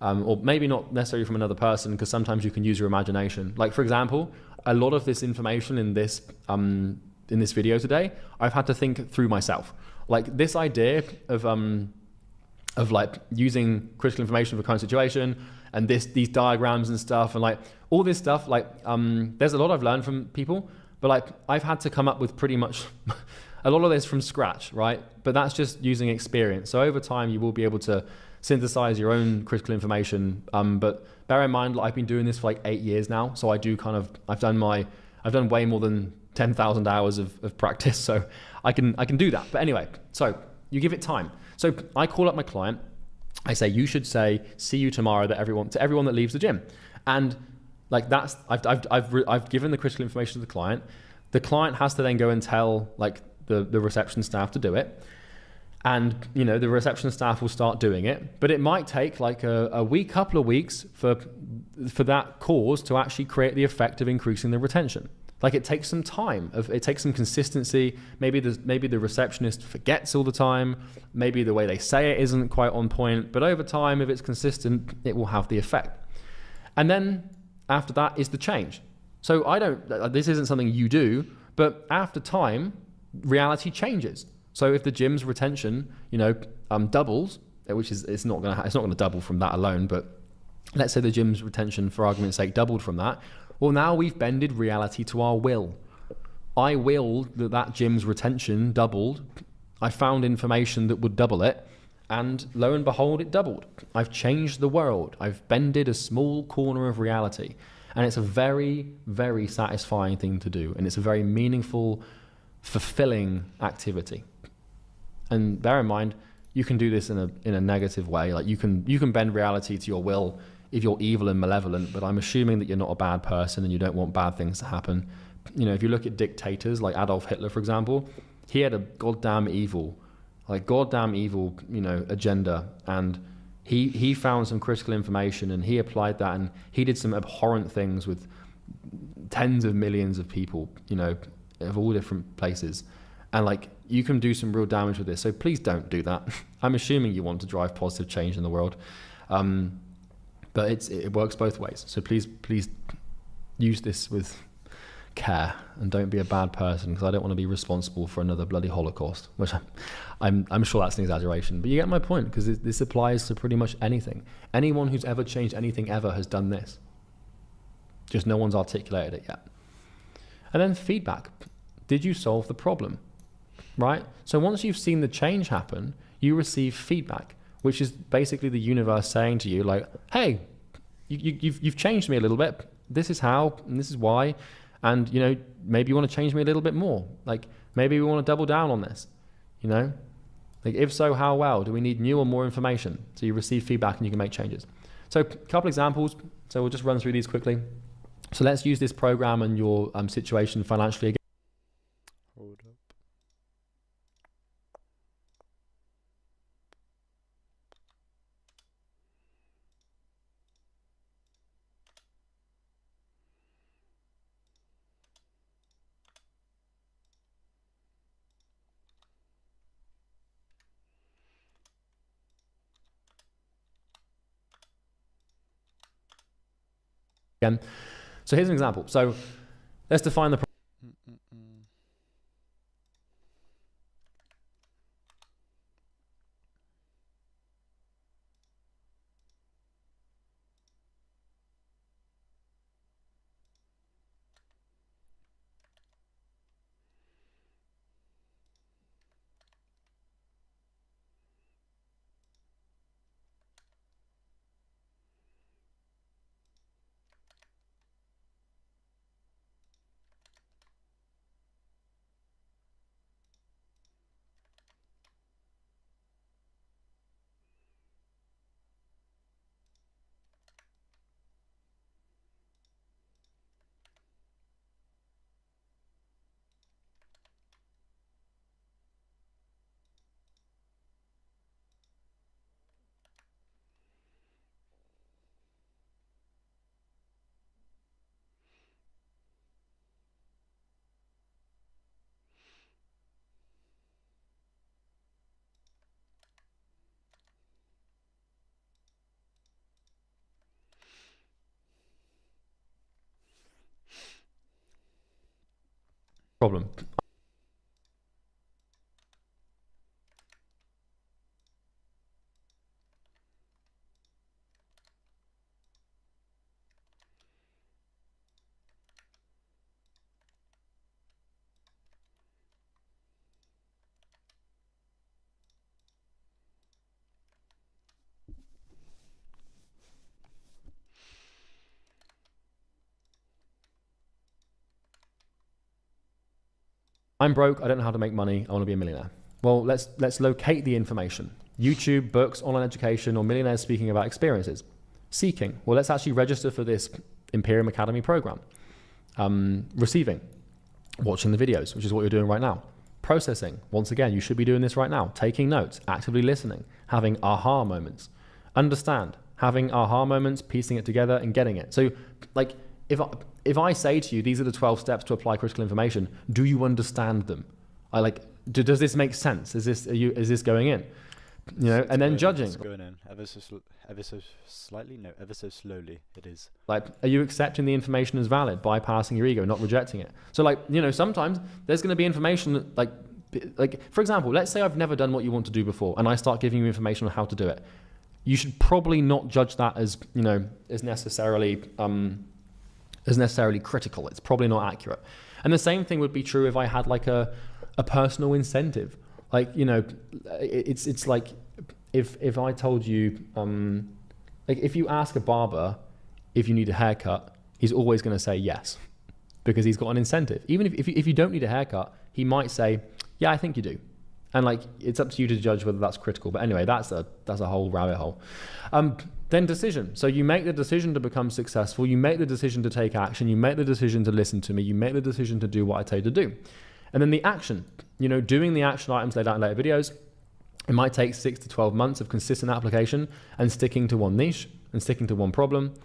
Or maybe not necessarily from another person, because sometimes you can use your imagination. Like, for example, a lot of this information in this video today, I've had to think through myself. Like, this idea of like using critical information for current situation, and these diagrams and stuff, and like all this stuff, like there's a lot I've learned from people, but like I've had to come up with pretty much a lot of this from scratch, right? But that's just using experience. So over time you will be able to synthesize your own critical information. But bear in mind, I've been doing this for like 8 years now, so I've done way more than 10,000 hours of practice, so I can do that. But anyway, so you give it time. So I call up my client. I say, you should say, see you tomorrow, to everyone that leaves the gym. And like that's, I've given the critical information to the client. The client has to then go and tell like the reception staff to do it. And the reception staff will start doing it, but it might take like a week, couple of weeks for that cause to actually create the effect of increasing the retention. Like, it takes some time, it takes some consistency. Maybe the receptionist forgets all the time. Maybe the way they say it isn't quite on point, but over time, if it's consistent, it will have the effect. And then after that is the change. So this isn't something you do, but after time, reality changes. So if the gym's retention, doubles, which is it's not going to double from that alone, but let's say the gym's retention, for argument's sake, doubled from that. Well, now we've bended reality to our will. I willed that gym's retention doubled. I found information that would double it, and lo and behold, it doubled. I've changed the world. I've bended a small corner of reality, and it's a very, very satisfying thing to do, and it's a very meaningful, fulfilling activity. And bear in mind, you can do this in a negative way. Like, you can bend reality to your will if you're evil and malevolent, but I'm assuming that you're not a bad person and you don't want bad things to happen. If you look at dictators like Adolf Hitler, for example, he had a goddamn evil agenda, and he found some critical information and he applied that, and he did some abhorrent things with tens of millions of people, of all different places. And like, you can do some real damage with this. So please don't do that. I'm assuming you want to drive positive change in the world. But it works both ways. So please use this with care and don't be a bad person, because I don't want to be responsible for another bloody Holocaust, which I'm sure that's an exaggeration. But you get my point, because this applies to pretty much anything. Anyone who's ever changed anything ever has done this. Just no one's articulated it yet. And then feedback. Did you solve the problem? Right? So once you've seen the change happen, you receive feedback, which is basically the universe saying to you, like, hey, you've changed me a little bit. This is how, and this is why. And, maybe you want to change me a little bit more. Like, maybe we want to double down on this, Like, if so, how well? Do we need new or more information? So you receive feedback and you can make changes. So a couple examples. So we'll just run through these quickly. So let's use this program and your situation financially again. Hold up. Again. So here's an example. So let's define the problem. problem. I'm broke, I don't know how to make money, I want to be a millionaire. Well, let's locate the information. YouTube, books, online education, or millionaires speaking about experiences. Seeking, well, let's actually register for this Imperium Academy program. Receiving, watching the videos, which is what you're doing right now. Processing, once again, you should be doing this right now. Taking notes, actively listening, having aha moments. Understand, having aha moments, piecing it together and getting it. So like, if I say to you, these are the 12 steps to apply critical information, do you understand them? Does this make sense? Is this going in? You know, and then judging. It's going in ever so slightly, no, ever so slowly. It is. Like, are you accepting the information as valid, bypassing your ego, not rejecting it? So, like, you know, sometimes there's going to be information that, like for example, let's say I've never done what you want to do before, and I start giving you information on how to do it. You should probably not judge that as, you know, as necessarily critical. It's probably not accurate. And the same thing would be true if I had like a personal incentive. Like, you know, it's like if I told you, like if you ask a barber if you need a haircut, he's always going to say yes, because he's got an incentive. Even if you don't need a haircut, he might say, yeah, I think you do. And like, it's up to you to judge whether that's critical. But anyway, that's a whole rabbit hole. Then decision. So you make the decision to become successful. You make the decision to take action. You make the decision to listen to me. You make the decision to do what I tell you to do. And then the action, you know, doing the action items laid out in later videos. It might take 6 to 12 months of consistent application and sticking to one niche and sticking to one problem.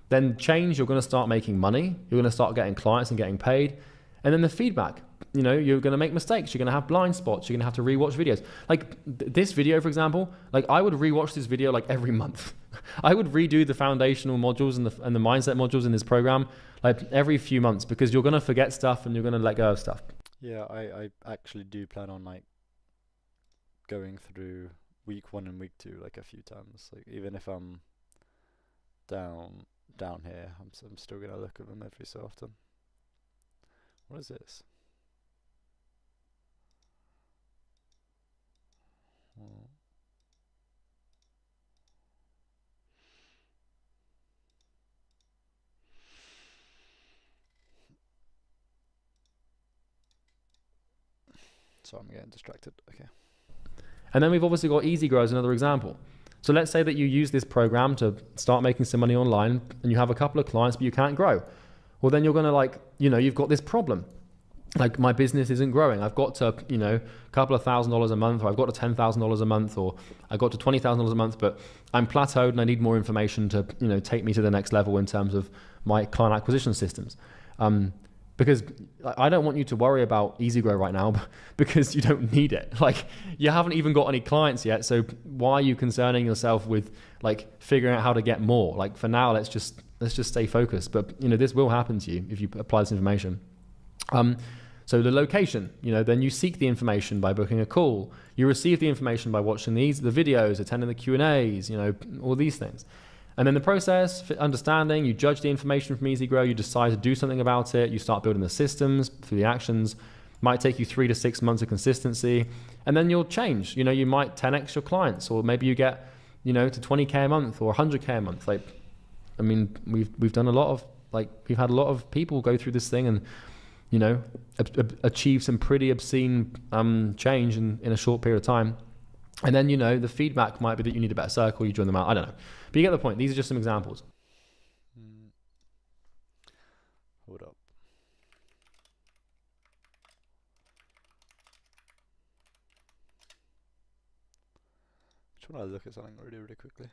Then change, you're going to start making money. You're going to start getting clients and getting paid. And then the feedback, you know, you're going to make mistakes. You're going to have blind spots. You're going to have to rewatch videos. Like this video, for example, like I would rewatch this video like every month. I would redo the foundational modules and the mindset modules in this program like every few months, because you're going to forget stuff and you're going to let go of stuff. Yeah, I actually do plan on like going through week 1 and week 2 like a few times. Like even if I'm down here, I'm still gonna look at them every so often. What is this? Oh. So I'm getting distracted. Okay. And then we've obviously got Easy Grow as another example. So let's say that you use this program to start making some money online and you have a couple of clients, but you can't grow. Well, then you're going to like, you know, you've got this problem. Like my business isn't growing. I've got to, you know, a couple of $1,000s a month, or I've got to $10,000 a month, or I got to $20,000 a month, but I'm plateaued and I need more information to, you know, take me to the next level in terms of my client acquisition systems. Because I don't want you to worry about Easy Grow right now, because you don't need it. Like you haven't even got any clients yet. So why are you concerning yourself with like figuring out how to get more? Like for now, let's just stay focused. But you know, this will happen to you if you apply this information. So the location, you know, then you seek the information by booking a call. You receive the information by watching the videos, attending the Q&As, you know, all these things. And then the process, understanding, you judge the information from Easy Grow, you decide to do something about it, you start building the systems through the actions. Might take you 3 to 6 months of consistency, and then you'll change. You know, you might 10x your clients, or maybe you get, you know, to 20K a month or 100K a month. Like, I mean, we've done a lot of, like, we've had a lot of people go through this thing and, you know, achieve some pretty obscene change in a short period of time. And then, you know, the feedback might be that you need a better circle, you join them out, I don't know. But you get the point. These are just some examples. Hold up. Just want to look at something really, really quickly.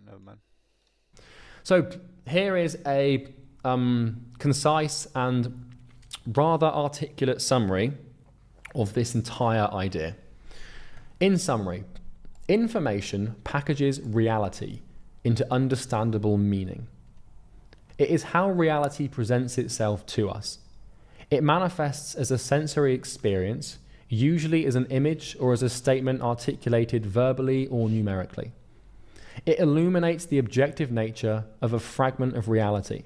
Never mind. So here is a concise and rather articulate summary of this entire idea. In summary, information packages reality into understandable meaning. It is how reality presents itself to us. It manifests as a sensory experience, usually as an image or as a statement articulated verbally or numerically. It illuminates the objective nature of a fragment of reality.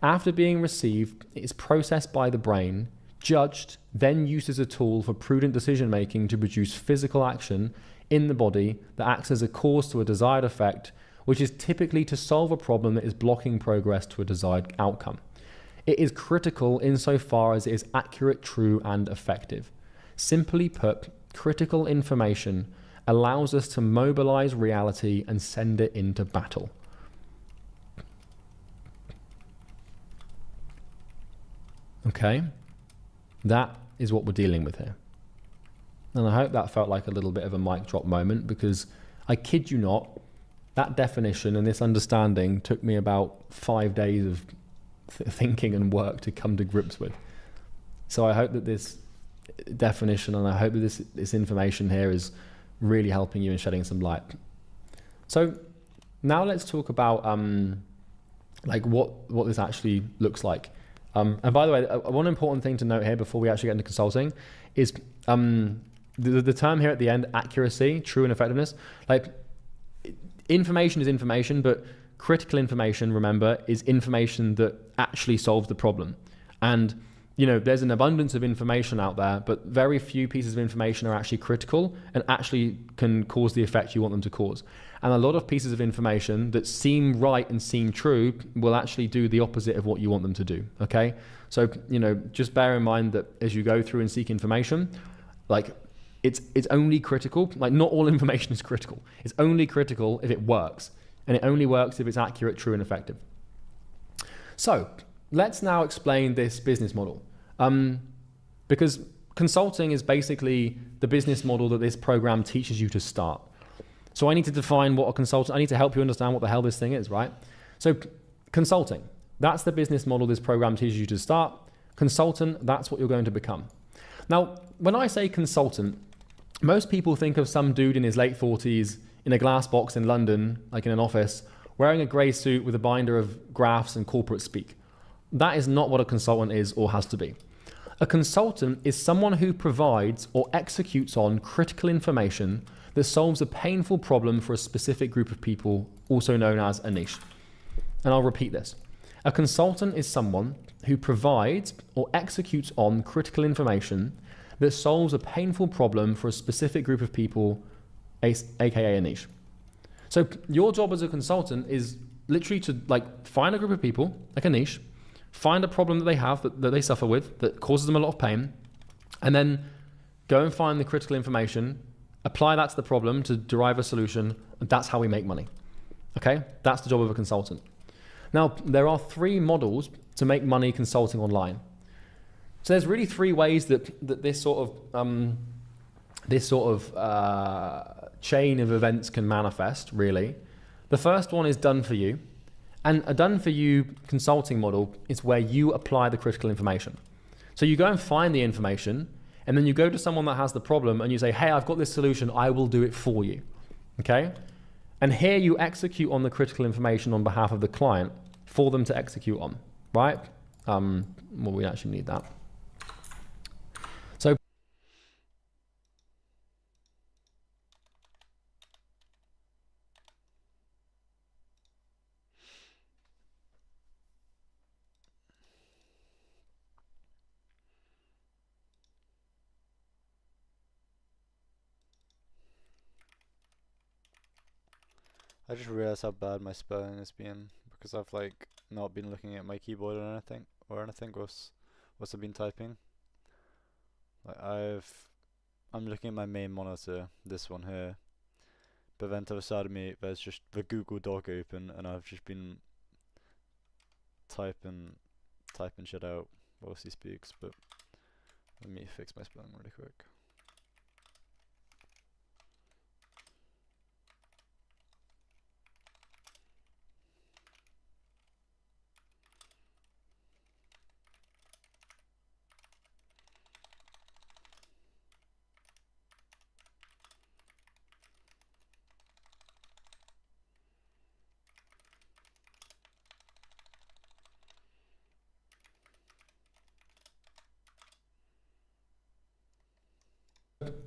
After being received, it is processed by the brain, judged, then used as a tool for prudent decision making to produce physical action in the body that acts as a cause to a desired effect, which is typically to solve a problem that is blocking progress to a desired outcome. It is critical insofar as it is accurate, true, and effective. Simply put, critical information allows us to mobilize reality and send it into battle. Okay, that is what we're dealing with here. And I hope that felt like a little bit of a mic drop moment, because I kid you not, that definition and this understanding took me about 5 days of thinking and work to come to grips with. So I hope that this definition and I hope that this information here is really helping you and shedding some light. So now let's talk about like what this actually looks like. And by the way, one important thing to note here before we actually get into consulting is the term here at the end, accuracy, true and effectiveness. Like, information is information, but critical information, remember, is information that actually solves the problem. And you know, there's an abundance of information out there, but very few pieces of information are actually critical and actually can cause the effect you want them to cause. And a lot of pieces of information that seem right and seem true will actually do the opposite of what you want them to do, okay? So, you know, just bear in mind that as you go through and seek information, like, it's only critical, like not all information is critical. It's only critical if it works, and it only works if it's accurate, true, and effective. So, let's now explain this business model, because consulting is basically the business model that this program teaches you to start. So I need to define what a consultant, I need to help you understand what the hell this thing is, right? So consulting, that's the business model this program teaches you to start. Consultant, that's what you're going to become. Now, when I say consultant, most people think of some dude in his late 40s in a glass box in London, like in an office, wearing a grey suit with a binder of graphs and corporate speak. That is not what a consultant is or has to be. A consultant is someone who provides or executes on critical information that solves a painful problem for a specific group of people, also known as a niche. And I'll repeat this. A consultant is someone who provides or executes on critical information that solves a painful problem for a specific group of people, aka a niche. So your job as a consultant is literally to like find a group of people, like a niche, find a problem that they have, that they suffer with, that causes them a lot of pain, and then go and find the critical information, apply that to the problem to derive a solution, and that's how we make money. Okay? That's the job of a consultant. Now, there are 3 models to make money consulting online. So there's really 3 ways that this sort of chain of events can manifest, really. The first one is done for you. And a done for you consulting model is where you apply the critical information. So you go and find the information, and then you go to someone that has the problem and you say, hey, I've got this solution, I will do it for you. Okay? And here you execute on the critical information on behalf of the client for them to execute on, right? Well, we actually need that. So I just realized how bad my spelling has been because I've like not been looking at my keyboard or anything what's I've been typing. Like I'm looking at my main monitor, this one here, but then to the side of me there's just the Google Doc open and I've just been typing shit out whilst he speaks, but let me fix my spelling really quick.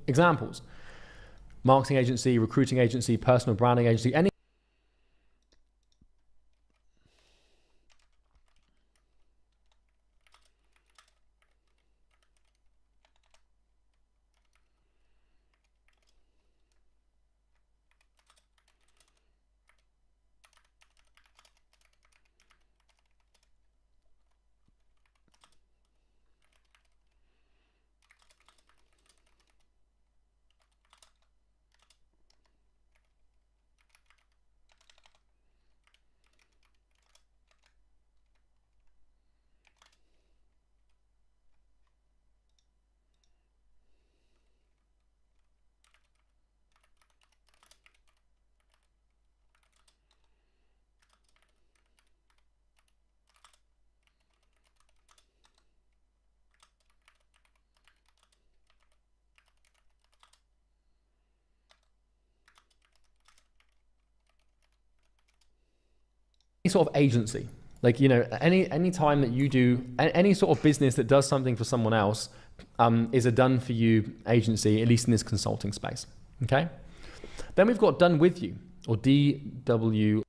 Examples: marketing agency, recruiting agency, personal branding agency, any sort of agency. Like, you know, any time that you do any sort of business that does something for someone else is a done for you agency, at least in this consulting space. Okay. Then we've got done with you, or DW.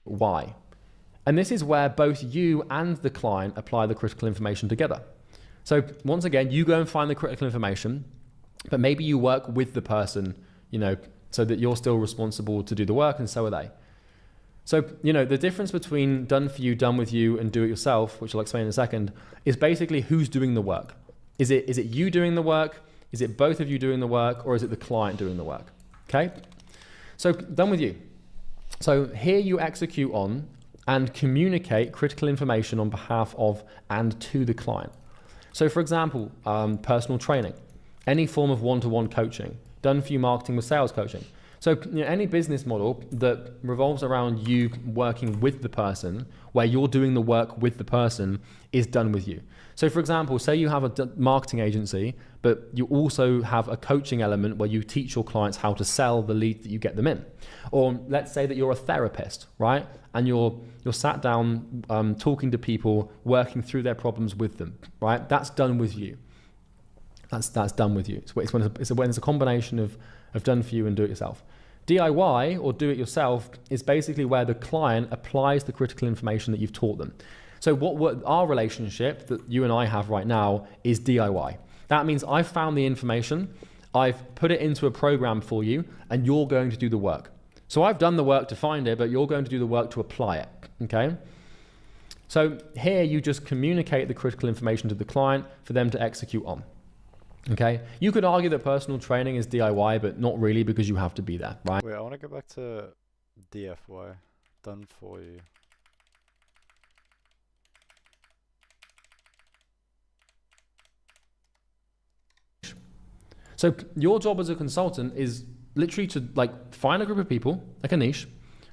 Why? And this is where both you and the client apply the critical information together. So once again, you go and find the critical information, but maybe you work with the person, you know, so that you're still responsible to do the work, and so are they. So, you know, the difference between done for you, done with you, and do it yourself, which I'll explain in a second, is basically who's doing the work. Is it you doing the work? Is it both of you doing the work? Or is it the client doing the work? Okay? So done with you. So here you execute on and communicate critical information on behalf of and to the client. So for example, personal training, any form of one-to-one coaching, done for you marketing with sales coaching. So any business model that revolves around you working with the person, where you're doing the work with the person, is done with you. So for example, say you have a marketing agency, but you also have a coaching element where you teach your clients how to sell the lead that you get them in. Or let's say that you're a therapist, right? And you're sat down talking to people, working through their problems with them, right? That's done with you. That's done with you. It's when it's a combination of done for you and do it yourself. DIY, or do it yourself, is basically where the client applies the critical information that you've taught them. So what our relationship that you and I have right now is DIY. That means I've found the information, I've put it into a program for you, and you're going to do the work. So I've done the work to find it, but you're going to do the work to apply it, okay? So here you just communicate the critical information to the client for them to execute on. Okay, you could argue that personal training is DIY, but not really, because you have to be there, right? Wait, I want to go back to DFY, done for you. So your job as a consultant is literally to find a group of people, like a niche,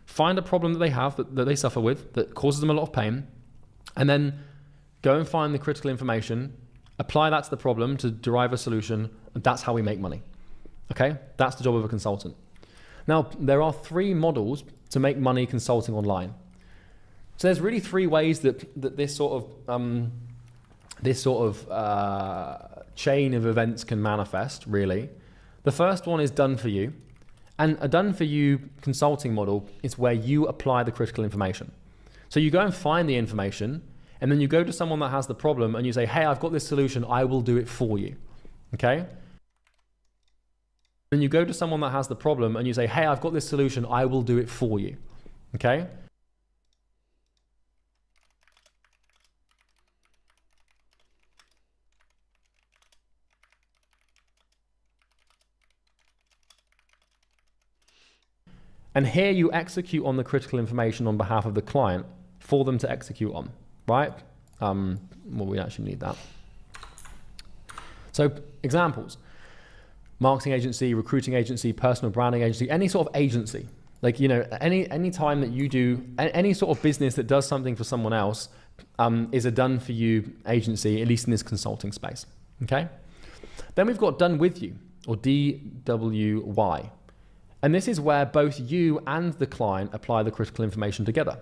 find a problem that they have, that they suffer with, that causes them a lot of pain, and then go and find the critical information, apply that to the problem to derive a solution, and that's how we make money. Okay, that's the job of a consultant. Now, there are 3 models to make money consulting online. So there's really 3 ways that this sort of chain of events can manifest, really. The first one is done for you. And a done for you consulting model is where you apply the critical information. So you go and find the information, and then you go to someone that has the problem and you say, hey, I've got this solution, I will do it for you, okay? Then you go to someone that has the problem and you say, hey, I've got this solution, I will do it for you, okay? And here you execute on the critical information on behalf of the client for them to execute on, right? Well, we actually need that. So examples: marketing agency, recruiting agency, personal branding agency, any sort of agency. Any time that you do any sort of business that does something for someone else is a done for you agency, at least in this consulting space, okay? Then we've got done with you, or DWY. And this is where both you and the client apply the critical information together.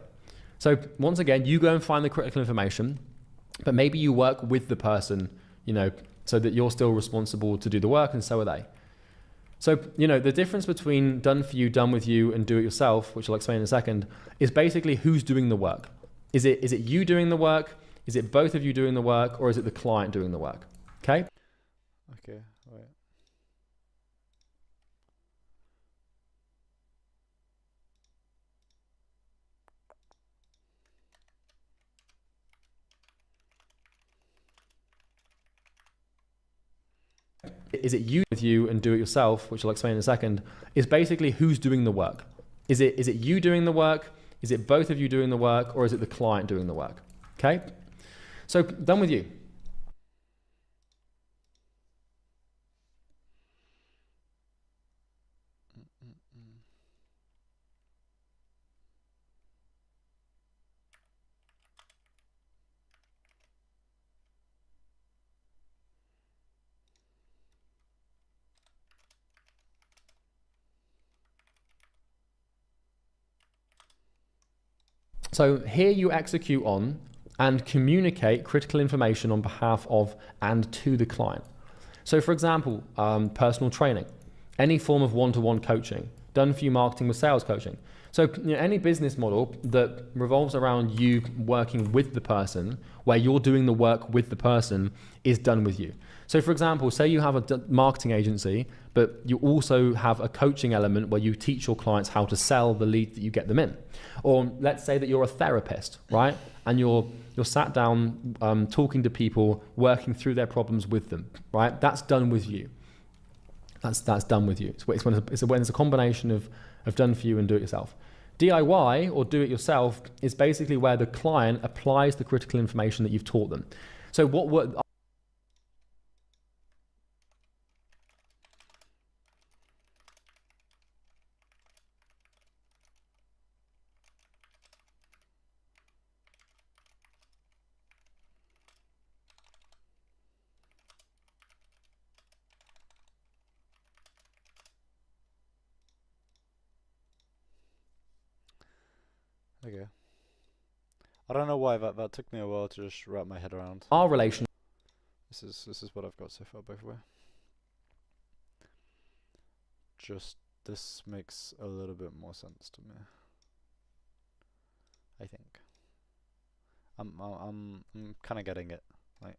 So once again, you go and find the critical information, but maybe you work with the person, so that you're still responsible to do the work, and so are they. So, the difference between done for you, done with you, and do it yourself, which I'll explain in a second, is basically who's doing the work. Is it you doing the work? Is it both of you doing the work? Or is it the client doing the work? Okay? Okay, wait. Is it you with you and do it yourself, which I'll explain in a second, is basically who's doing the work. Is it you doing the work? Is it both of you doing the work? Or is it the client doing the work? Okay? So done with you. So here you execute on and communicate critical information on behalf of and to the client. So for example, personal training, any form of one-to-one coaching, done for you marketing with sales coaching. So any business model that revolves around you working with the person, where you're doing the work with the person, is done with you. So for example, say you have a marketing agency, but you also have a coaching element where you teach your clients how to sell the lead that you get them in. Or let's say that you're a therapist, right? And you're sat down talking to people, working through their problems with them, right? That's done with you. That's done with you. It's when it's a combination of of done for you and do it yourself. DIY, or do it yourself, is basically where the client applies the critical information that you've taught them. So what Okay. I don't know why that took me a while to just wrap my head around. our relation This is what I've got so far, by the way. Just this makes a little bit more sense to me. I think. I'm kind of getting it. Like,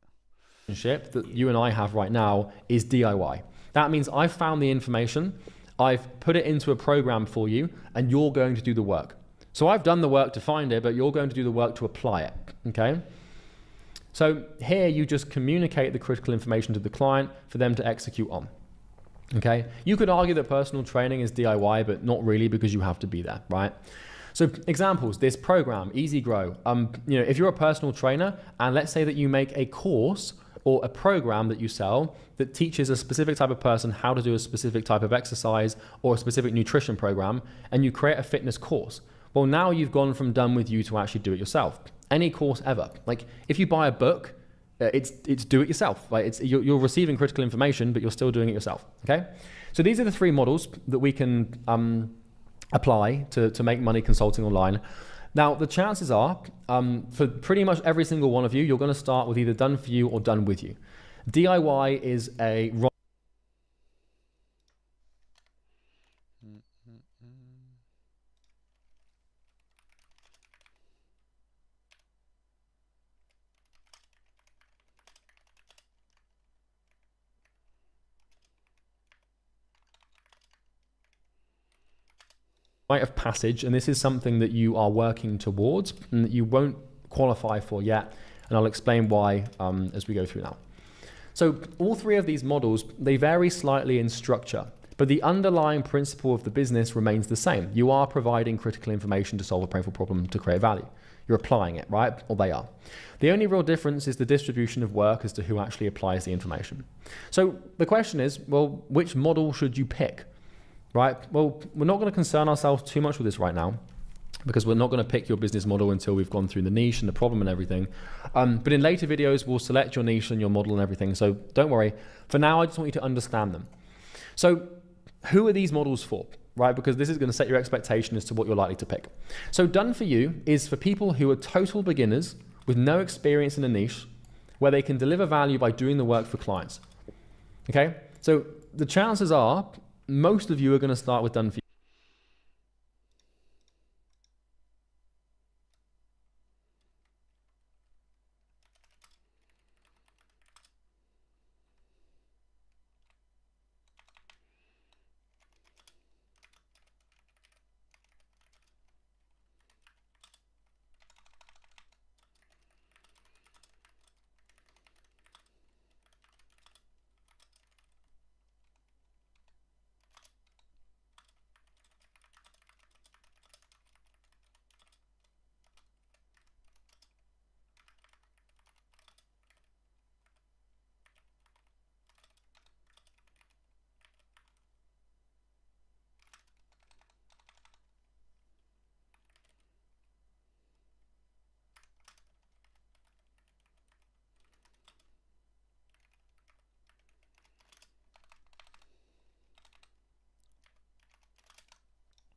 relationship that you and I have right now is DIY. That means I've found the information, I've put it into a program for you, and you're going to do the work. So I've done the work to find it, but you're going to do the work to apply it, okay? So here you just communicate the critical information to the client for them to execute on, okay? You could argue that personal training is DIY, but not really, because you have to be there, right? So examples, this program, Easy Grow. If you're a personal trainer, and let's say that you make a course or a program that you sell that teaches a specific type of person how to do a specific type of exercise or a specific nutrition program, and you create a fitness course. Well, now you've gone from done with you to actually do it yourself. Any course ever. Like if you buy a book, it's do it yourself. Like you're receiving critical information, but you're still doing it yourself. Okay. So these are the three models that we can apply to make money consulting online. Now, the chances are for pretty much every single one of you, you're going to start with either done for you or done with you. DIY is a wrong. Rite of passage, and this is something that you are working towards and that you won't qualify for yet, and I'll explain why as we go through now. So all three of these models, they vary slightly in structure, but the underlying principle of the business remains the same. You are providing critical information to solve a painful problem to create value. You're applying it, right? Or they are. The only real difference is the distribution of work as to who actually applies the information. So the question is, well, which model should you pick? Right? Well, we're not going to concern ourselves too much with this right now, because we're not going to pick your business model until we've gone through the niche and the problem and everything. But in later videos, we'll select your niche and your model and everything. So don't worry. For now, I just want you to understand them. So who are these models for? Right? Because this is going to set your expectation as to what you're likely to pick. So done for you is for people who are total beginners with no experience in a niche, where they can deliver value by doing the work for clients. Okay? So the chances are most of you are going to start with done for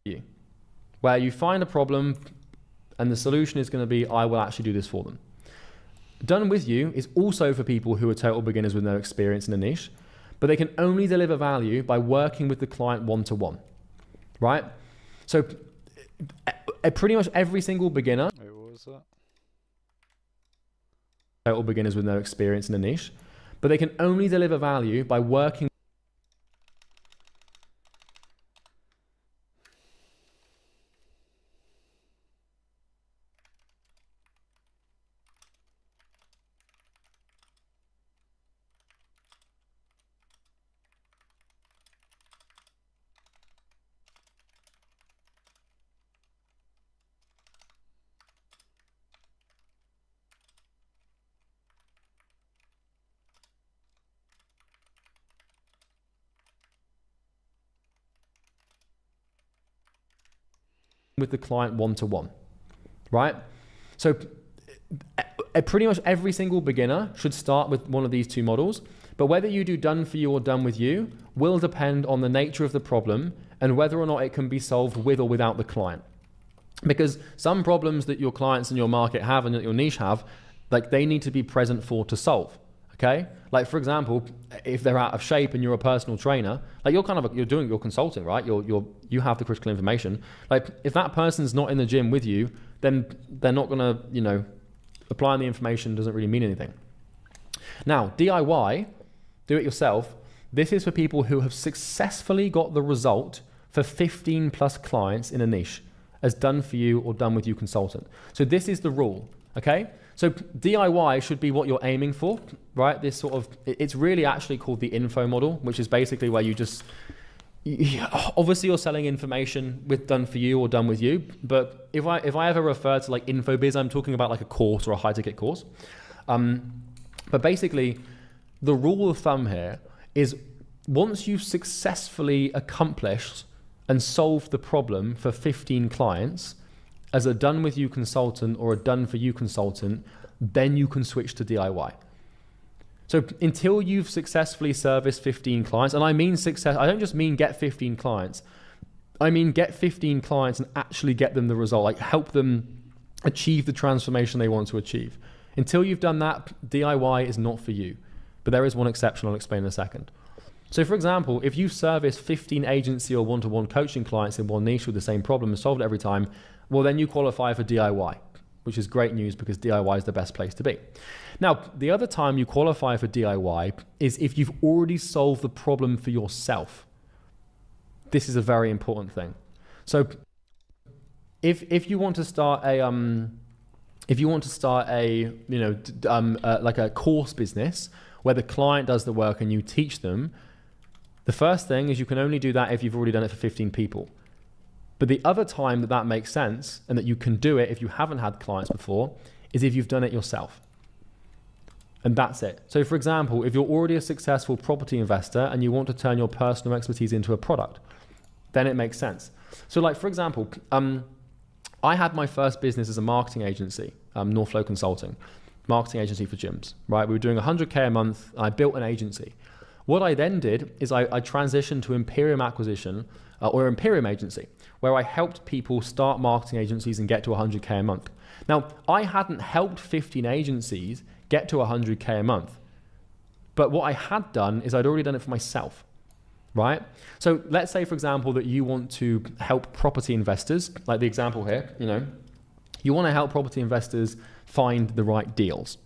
you. Where you find a problem and the solution is going to be, I will actually do this for them. Done with you is also for people who are total beginners with no experience in a niche, but they can only deliver value by working with the client one-to-one, right? So pretty much every single beginner, wait, what was that? total beginners with no experience in a niche, but they can only deliver value by working with the client one-to-one, right? So pretty much every single beginner should start with one of these two models, but whether you do done for you or done with you will depend on the nature of the problem and whether or not it can be solved with or without the client. Because some problems that your clients in your market have and that your niche have, like they need to be present for to solve, okay? Like for example, if they're out of shape and you're a personal trainer, like you're doing your consulting, right? You have the critical information. Like if that person's not in the gym with you, then they're not gonna, applying the information doesn't really mean anything. Now, DIY, do it yourself, this is for people who have successfully got the result for 15 plus clients in a niche as done for you or done with you consultant. So this is the rule, okay? So DIY should be what you're aiming for, right? This sort of, it's really actually called the info model, which is basically where obviously you're selling information with done for you or done with you, but if I ever refer to like info biz, I'm talking about like a course or a high ticket course. But basically the rule of thumb here is once you've successfully accomplished and solved the problem for 15 clients as a done with you consultant or a done for you consultant, then you can switch to DIY. So until you've successfully serviced 15 clients, and I mean success, I don't just mean get 15 clients, I mean get 15 clients and actually get them the result, like help them achieve the transformation they want to achieve. Until you've done that, DIY is not for you. But there is one exception I'll explain in a second. So for example, if you service 15 agency or one-to-one coaching clients in one niche with the same problem and solved it every time, well then you qualify for DIY, which is great news because DIY is the best place to be. Now, the other time you qualify for DIY is if you've already solved the problem for yourself. This is a very important thing. So if you want to start a like a course business where the client does the work and you teach them, the first thing is you can only do that if you've already done it for 15 people. But the other time that makes sense and that you can do it if you haven't had clients before is if you've done it yourself. And that's it. So for example, if you're already a successful property investor and you want to turn your personal expertise into a product, then it makes sense. So like, for example, I had my first business as a marketing agency, Northflow Consulting, marketing agency for gyms, right? We were doing 100K a month. I built an agency. What I then did is I transitioned to Imperium Acquisition or Imperium Agency, where I helped people start marketing agencies and get to 100K a month. Now, I hadn't helped 15 agencies get to 100K a month, but what I had done is I'd already done it for myself, right? So let's say, for example, that you want to help property investors, like the example here, you want to help property investors find the right deals.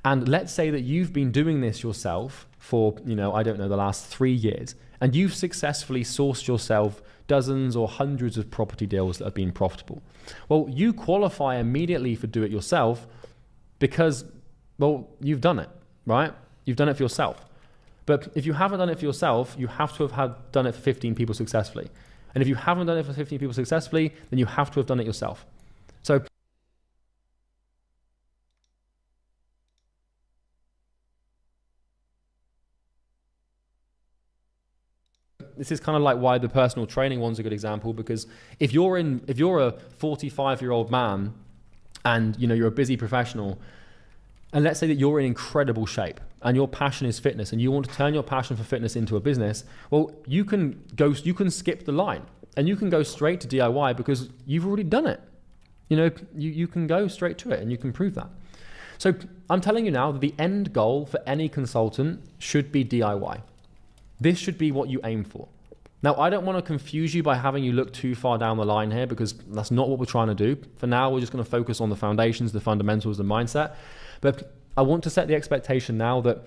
And let's say that you've been doing this yourself for, I don't know, the last 3 years, and you've successfully sourced yourself dozens or hundreds of property deals that have been profitable. Well, you qualify immediately for do it yourself because, well, you've done it, right? You've done it for yourself. But if you haven't done it for yourself, you have to have done it for 15 people successfully. And if you haven't done it for 15 people successfully, then you have to have done it yourself. So this is kind of like why the personal training one's a good example, because if you're a 45-year-old man and you're a busy professional, and let's say that you're in incredible shape and your passion is fitness and you want to turn your passion for fitness into a business, well, you can skip the line and you can go straight to DIY because you've already done it. You can go straight to it and you can prove that. So I'm telling you now that the end goal for any consultant should be DIY. This should be what you aim for. Now, I don't want to confuse you by having you look too far down the line here because that's not what we're trying to do. For now, we're just going to focus on the foundations, the fundamentals, the mindset. But I want to set the expectation now that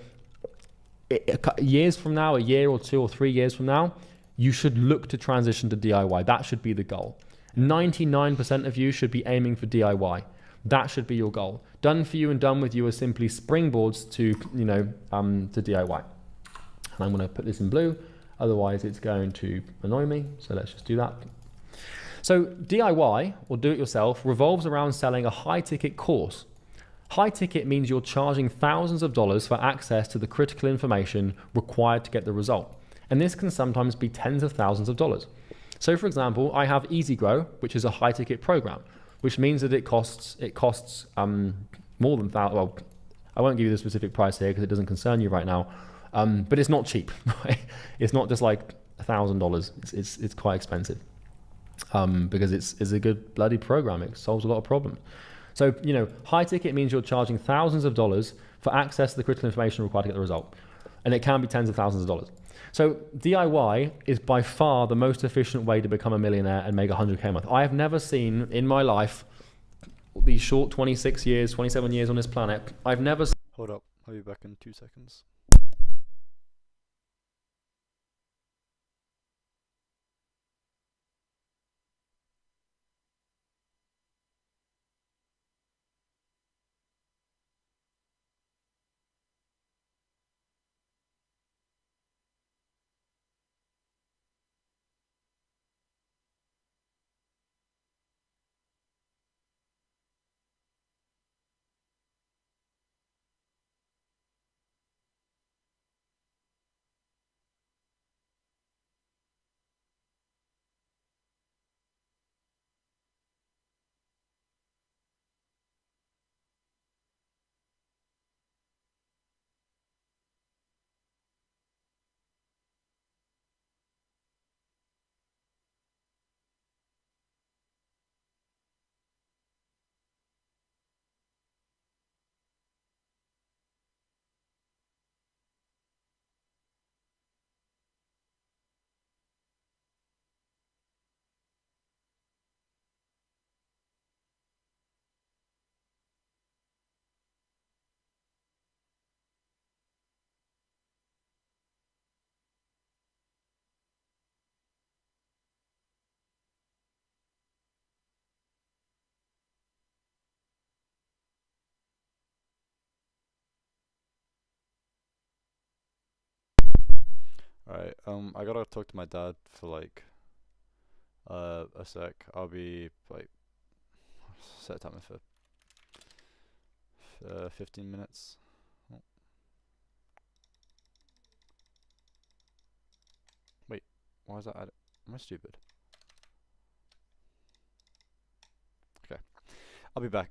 years from now, a year or 2 or 3 years from now, you should look to transition to DIY. That should be the goal. 99% of you should be aiming for DIY. That should be your goal. Done for you and done with you are simply springboards to DIY. And I'm going to put this in blue, otherwise it's going to annoy me. So let's just do that. So DIY, or do it yourself, revolves around selling a high ticket course. High ticket means you're charging thousands of dollars for access to the critical information required to get the result. And this can sometimes be tens of thousands of dollars. So, for example, I have Easy Grow, which is a high ticket program, which means that it costs more than well, I won't give you the specific price here because it doesn't concern you right now, but it's not cheap. Right? It's not just like $1,000. It's quite expensive because it's a good bloody program. It solves a lot of problems. So, high ticket means you're charging thousands of dollars for access to the critical information required to get the result. And it can be tens of thousands of dollars. So DIY is by far the most efficient way to become a millionaire and make 100K a month. I have never seen in my life, these short 26 years, 27 years on this planet, I've never... Hold up, I'll be back in 2 seconds. Alright, I gotta talk to my dad for like a sec. I'll be like set a timer for 15 minutes. Oh, wait, why is that added? Am I stupid? Okay, I'll be back.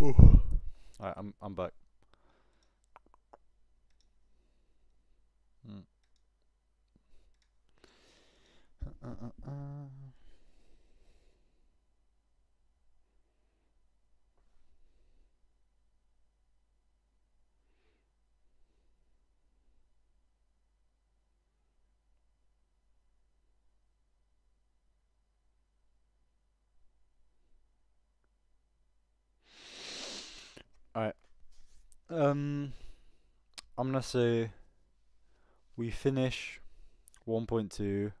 Alright, I'm back. Mm. Alright. I'm gonna say we finish 1.2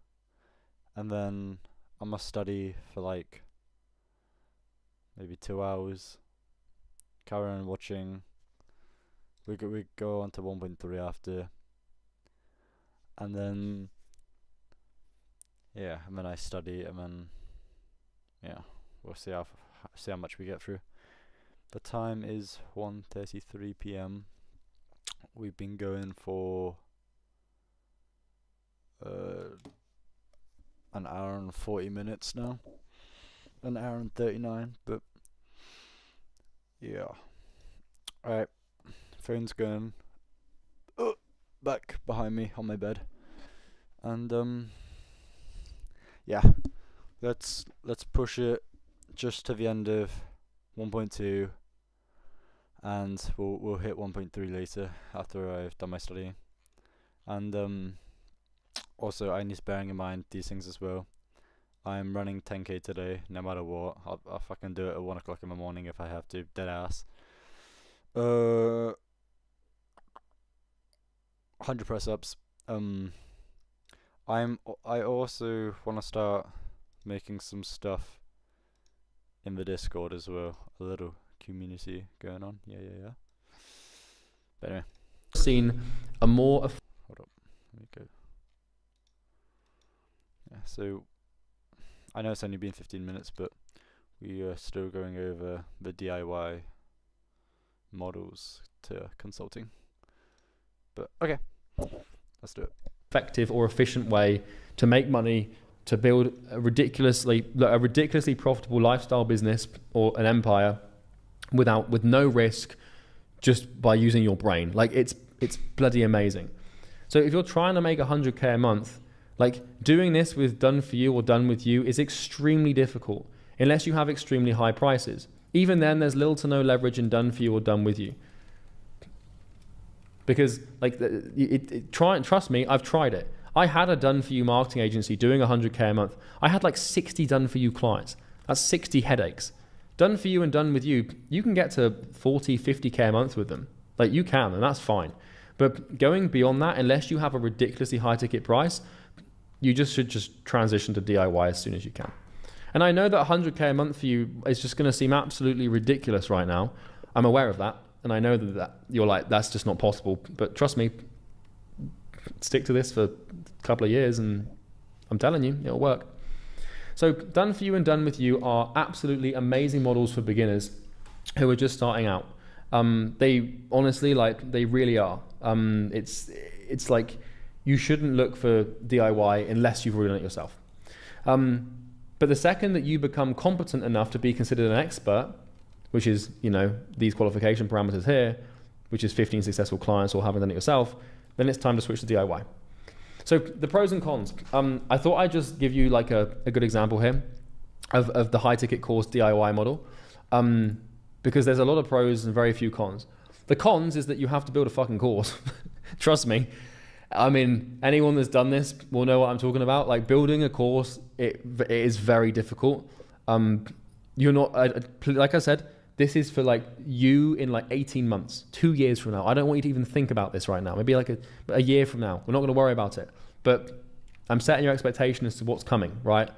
and then I must study for like maybe 2 hours. Carry on watching. We go on to 1.3 after, and then and then I study, and then we'll see how much we get through. The time is 1:33 p.m. We've been going for an hour and 40 minutes now. An hour and 39, but yeah. Alright, phone's going back behind me on my bed. And let's push it just to the end of 1.2, and we'll hit 1.3 later after I've done my studying. And also I need to bearing in mind these things as well. I'm running 10k today, no matter what. I'll fucking do it at 1 o'clock in the morning if I have to, dead ass. 100 press ups. I also want to start making some stuff in the Discord as well. A little community going on. Yeah. But anyway. Seen a more. Hold up. Let me go. Yeah, so I know it's only been 15 minutes, but we are still going over the DIY models to consulting. But okay, let's do it. Effective or efficient way to make money, to build a ridiculously profitable lifestyle business or an empire with no risk, just by using your brain. Like it's bloody amazing. So if you're trying to make 100k a month, like doing this with done for you or done with you is extremely difficult unless you have extremely high prices. Even then, there's little to no leverage in done for you or done with you. Because trust me, I've tried it. I had a done for you marketing agency doing 100k a month. I had like 60 done for you clients. That's 60 headaches. Done for you and done with you, you can get to 40, 50k a month with them. Like you can, and that's fine. But going beyond that, unless you have a ridiculously high ticket price, you should transition to DIY as soon as you can. And I know that 100k a month for you is just going to seem absolutely ridiculous right now. I'm aware of that. And I know that you're like, that's just not possible. But trust me, stick to this for a couple of years and I'm telling you, it'll work. So done for you and done with you are absolutely amazing models for beginners who are just starting out. They honestly, they really are. It's like you shouldn't look for DIY unless you've already done it yourself. But the second that you become competent enough to be considered an expert, which is, these qualification parameters here, which is 15 successful clients or having done it yourself, then it's time to switch to DIY. So the pros and cons. I thought I'd just give you like a good example here of the high ticket course DIY model, because there's a lot of pros and very few cons. The cons is that you have to build a fucking course. Trust me. I mean, anyone that's done this will know what I'm talking about. Like building a course, it is very difficult. You're not, like I said, this is for like you in like 18 months, 2 years from now. I don't want you to even think about this right now. Maybe like a year from now. We're not going to worry about it. But I'm setting your expectation as to what's coming, right?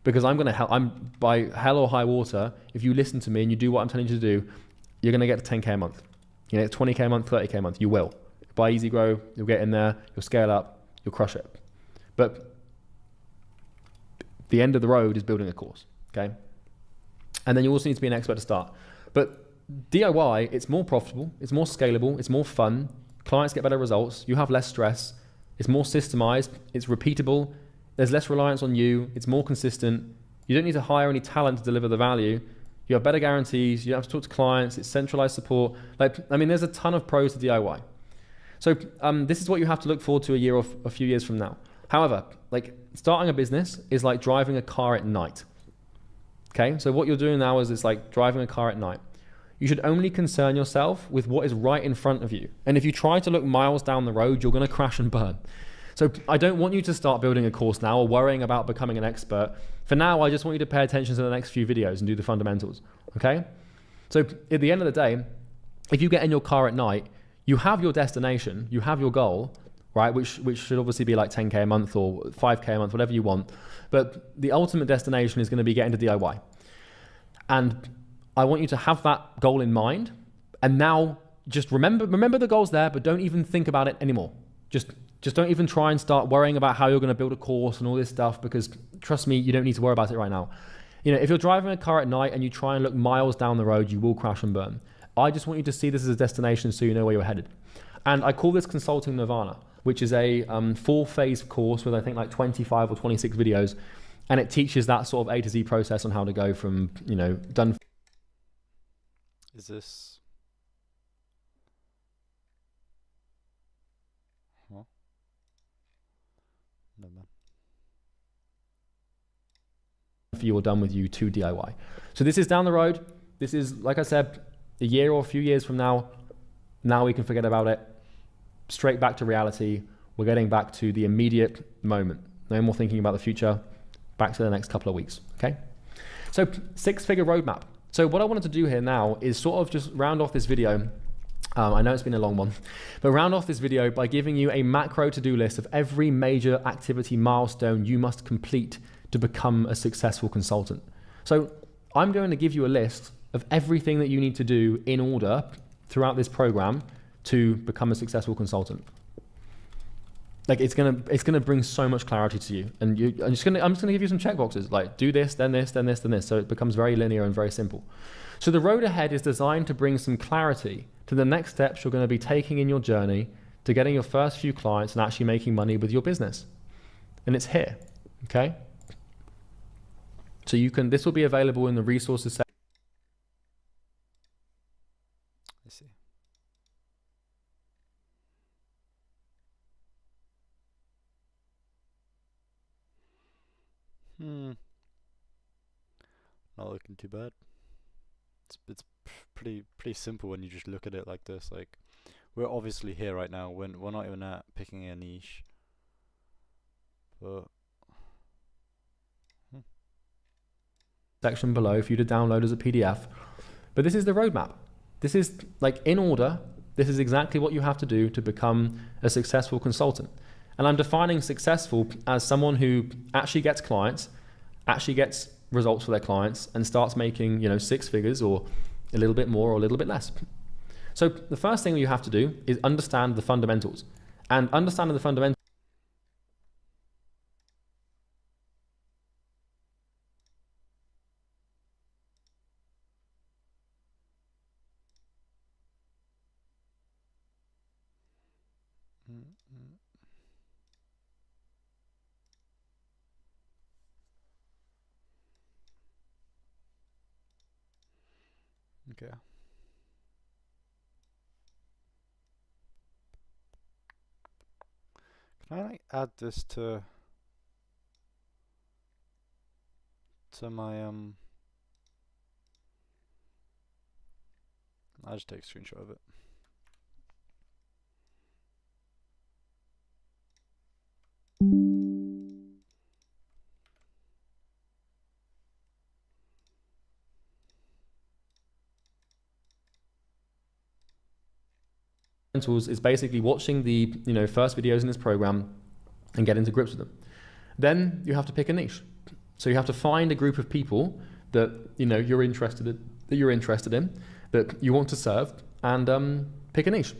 Because I'm by hell or high water, if you listen to me and you do what I'm telling you to do, you're going to get to 10k a month. 20k a month, 30k a month. You will. Buy Easy Grow, you'll get in there, you'll scale up, you'll crush it. But the end of the road is building a course, okay? And then you also need to be an expert to start. But DIY, it's more profitable, it's more scalable, it's more fun, clients get better results, you have less stress, it's more systemized, it's repeatable, there's less reliance on you, it's more consistent, you don't need to hire any talent to deliver the value, You have better guarantees. You don't have to talk to clients. It's centralized support. Like, I mean, there's a ton of pros to DIY. So this is what you have to look forward to a year or a few years from now. However, like starting a business is like driving a car at night. Okay, so what you're doing now is it's like driving a car at night. You should only concern yourself with what is right in front of you. And if you try to look miles down the road, you're going to crash and burn. So I don't want you to start building a course now or worrying about becoming an expert. For now, I just want you to pay attention to the next few videos and do the fundamentals, okay? So at the end of the day, if you get in your car at night, you have your destination, you have your goal, right? Which should obviously be like 10K a month or 5K a month, whatever you want. But the ultimate destination is going to be getting to DIY. And I want you to have that goal in mind. And now just remember the goals there, but don't even think about it anymore. Just don't even try and start worrying about how you're going to build a course and all this stuff, because trust me, you don't need to worry about it right now. You know, if you're driving a car at night and you try and look miles down the road, you will crash and burn. I just want you to see this as a destination so you know where you're headed. And I call this Consulting Nirvana, which is a 4-phase course with I think like 25 or 26 videos. And it teaches that sort of A to Z process on how to go from, you know, done. Is this? Huh? No man. For you or done with you to DIY. So this is down the road. This is, like I said, a year or a few years from now. Now we can forget about it. Straight back to reality. We're getting back to the immediate moment. No more thinking about the future. Back to the next couple of weeks, okay? So 6-figure roadmap. So what I wanted to do here now is sort of just round off this video. I know it's been a long one, but round off this video by giving you a macro to-do list of every major activity milestone you must complete to become a successful consultant. So I'm going to give you a list of everything that you need to do in order throughout this program to become a successful consultant. Like it's gonna bring so much clarity to you, and I'm just gonna give you some checkboxes like do this, then this, then this, then this, so it becomes very linear and very simple. So the road ahead is designed to bring some clarity to the next steps you're going to be taking in your journey to getting your first few clients and actually making money with your business, and it's here, okay? So this will be available in the resources section. I see. Not looking too bad. It's pretty simple when you just look at it like this. Like, we're obviously here right now. We're not even at picking a niche, but section below for you to download as a PDF. But this is the roadmap. This is like in order. This is exactly what you have to do to become a successful consultant. And I'm defining successful as someone who actually gets clients, actually gets results for their clients, and starts making, 6 figures or a little bit more or a little bit less. So the first thing you have to do is understand the fundamentals. And understanding the fundamentals okay. Can I like add this to my I'll just take a screenshot of it. is basically watching the first videos in this program and getting to grips with them. Then you have to pick a niche. So you have to find a group of people that you're interested in, that you want to serve, and pick a niche.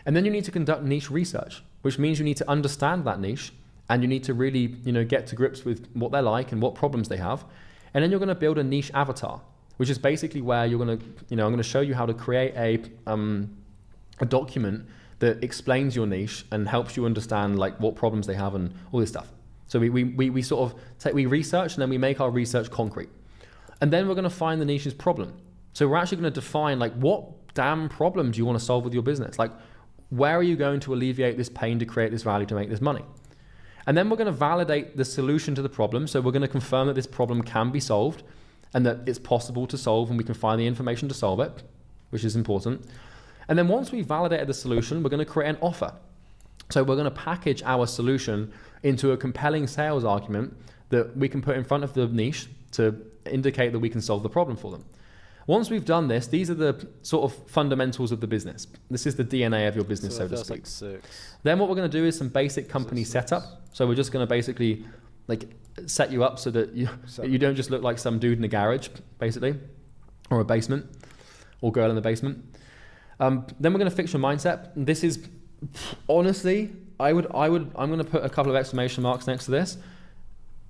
And then you need to conduct niche research, which means you need to understand that niche, and you need to really get to grips with what they're like and what problems they have. And then you're going to build a niche avatar, which is basically where you're going to I'm going to show you how to create a document that explains your niche and helps you understand like what problems they have and all this stuff. So we sort of we research, and then we make our research concrete. And then we're going to find the niche's problem. So we're actually going to define like, what damn problem do you want to solve with your business? Like, where are you going to alleviate this pain to create this value to make this money? And then we're going to validate the solution to the problem. So we're going to confirm that this problem can be solved and that it's possible to solve and we can find the information to solve it, which is important. And then once we've validated the solution, we're going to create an offer. So we're going to package our solution into a compelling sales argument that we can put in front of the niche to indicate that we can solve the problem for them. Once we've done this, these are the sort of fundamentals of the business. This is the DNA of your business, so to speak. Like 6. Then what we're going to do is some basic company setup. So we're just going to basically like set you up so that you don't just look like some dude in a garage, basically, or a basement, or girl in the basement. Then we're going to fix your mindset. This is honestly, I'm going to put a couple of exclamation marks next to this.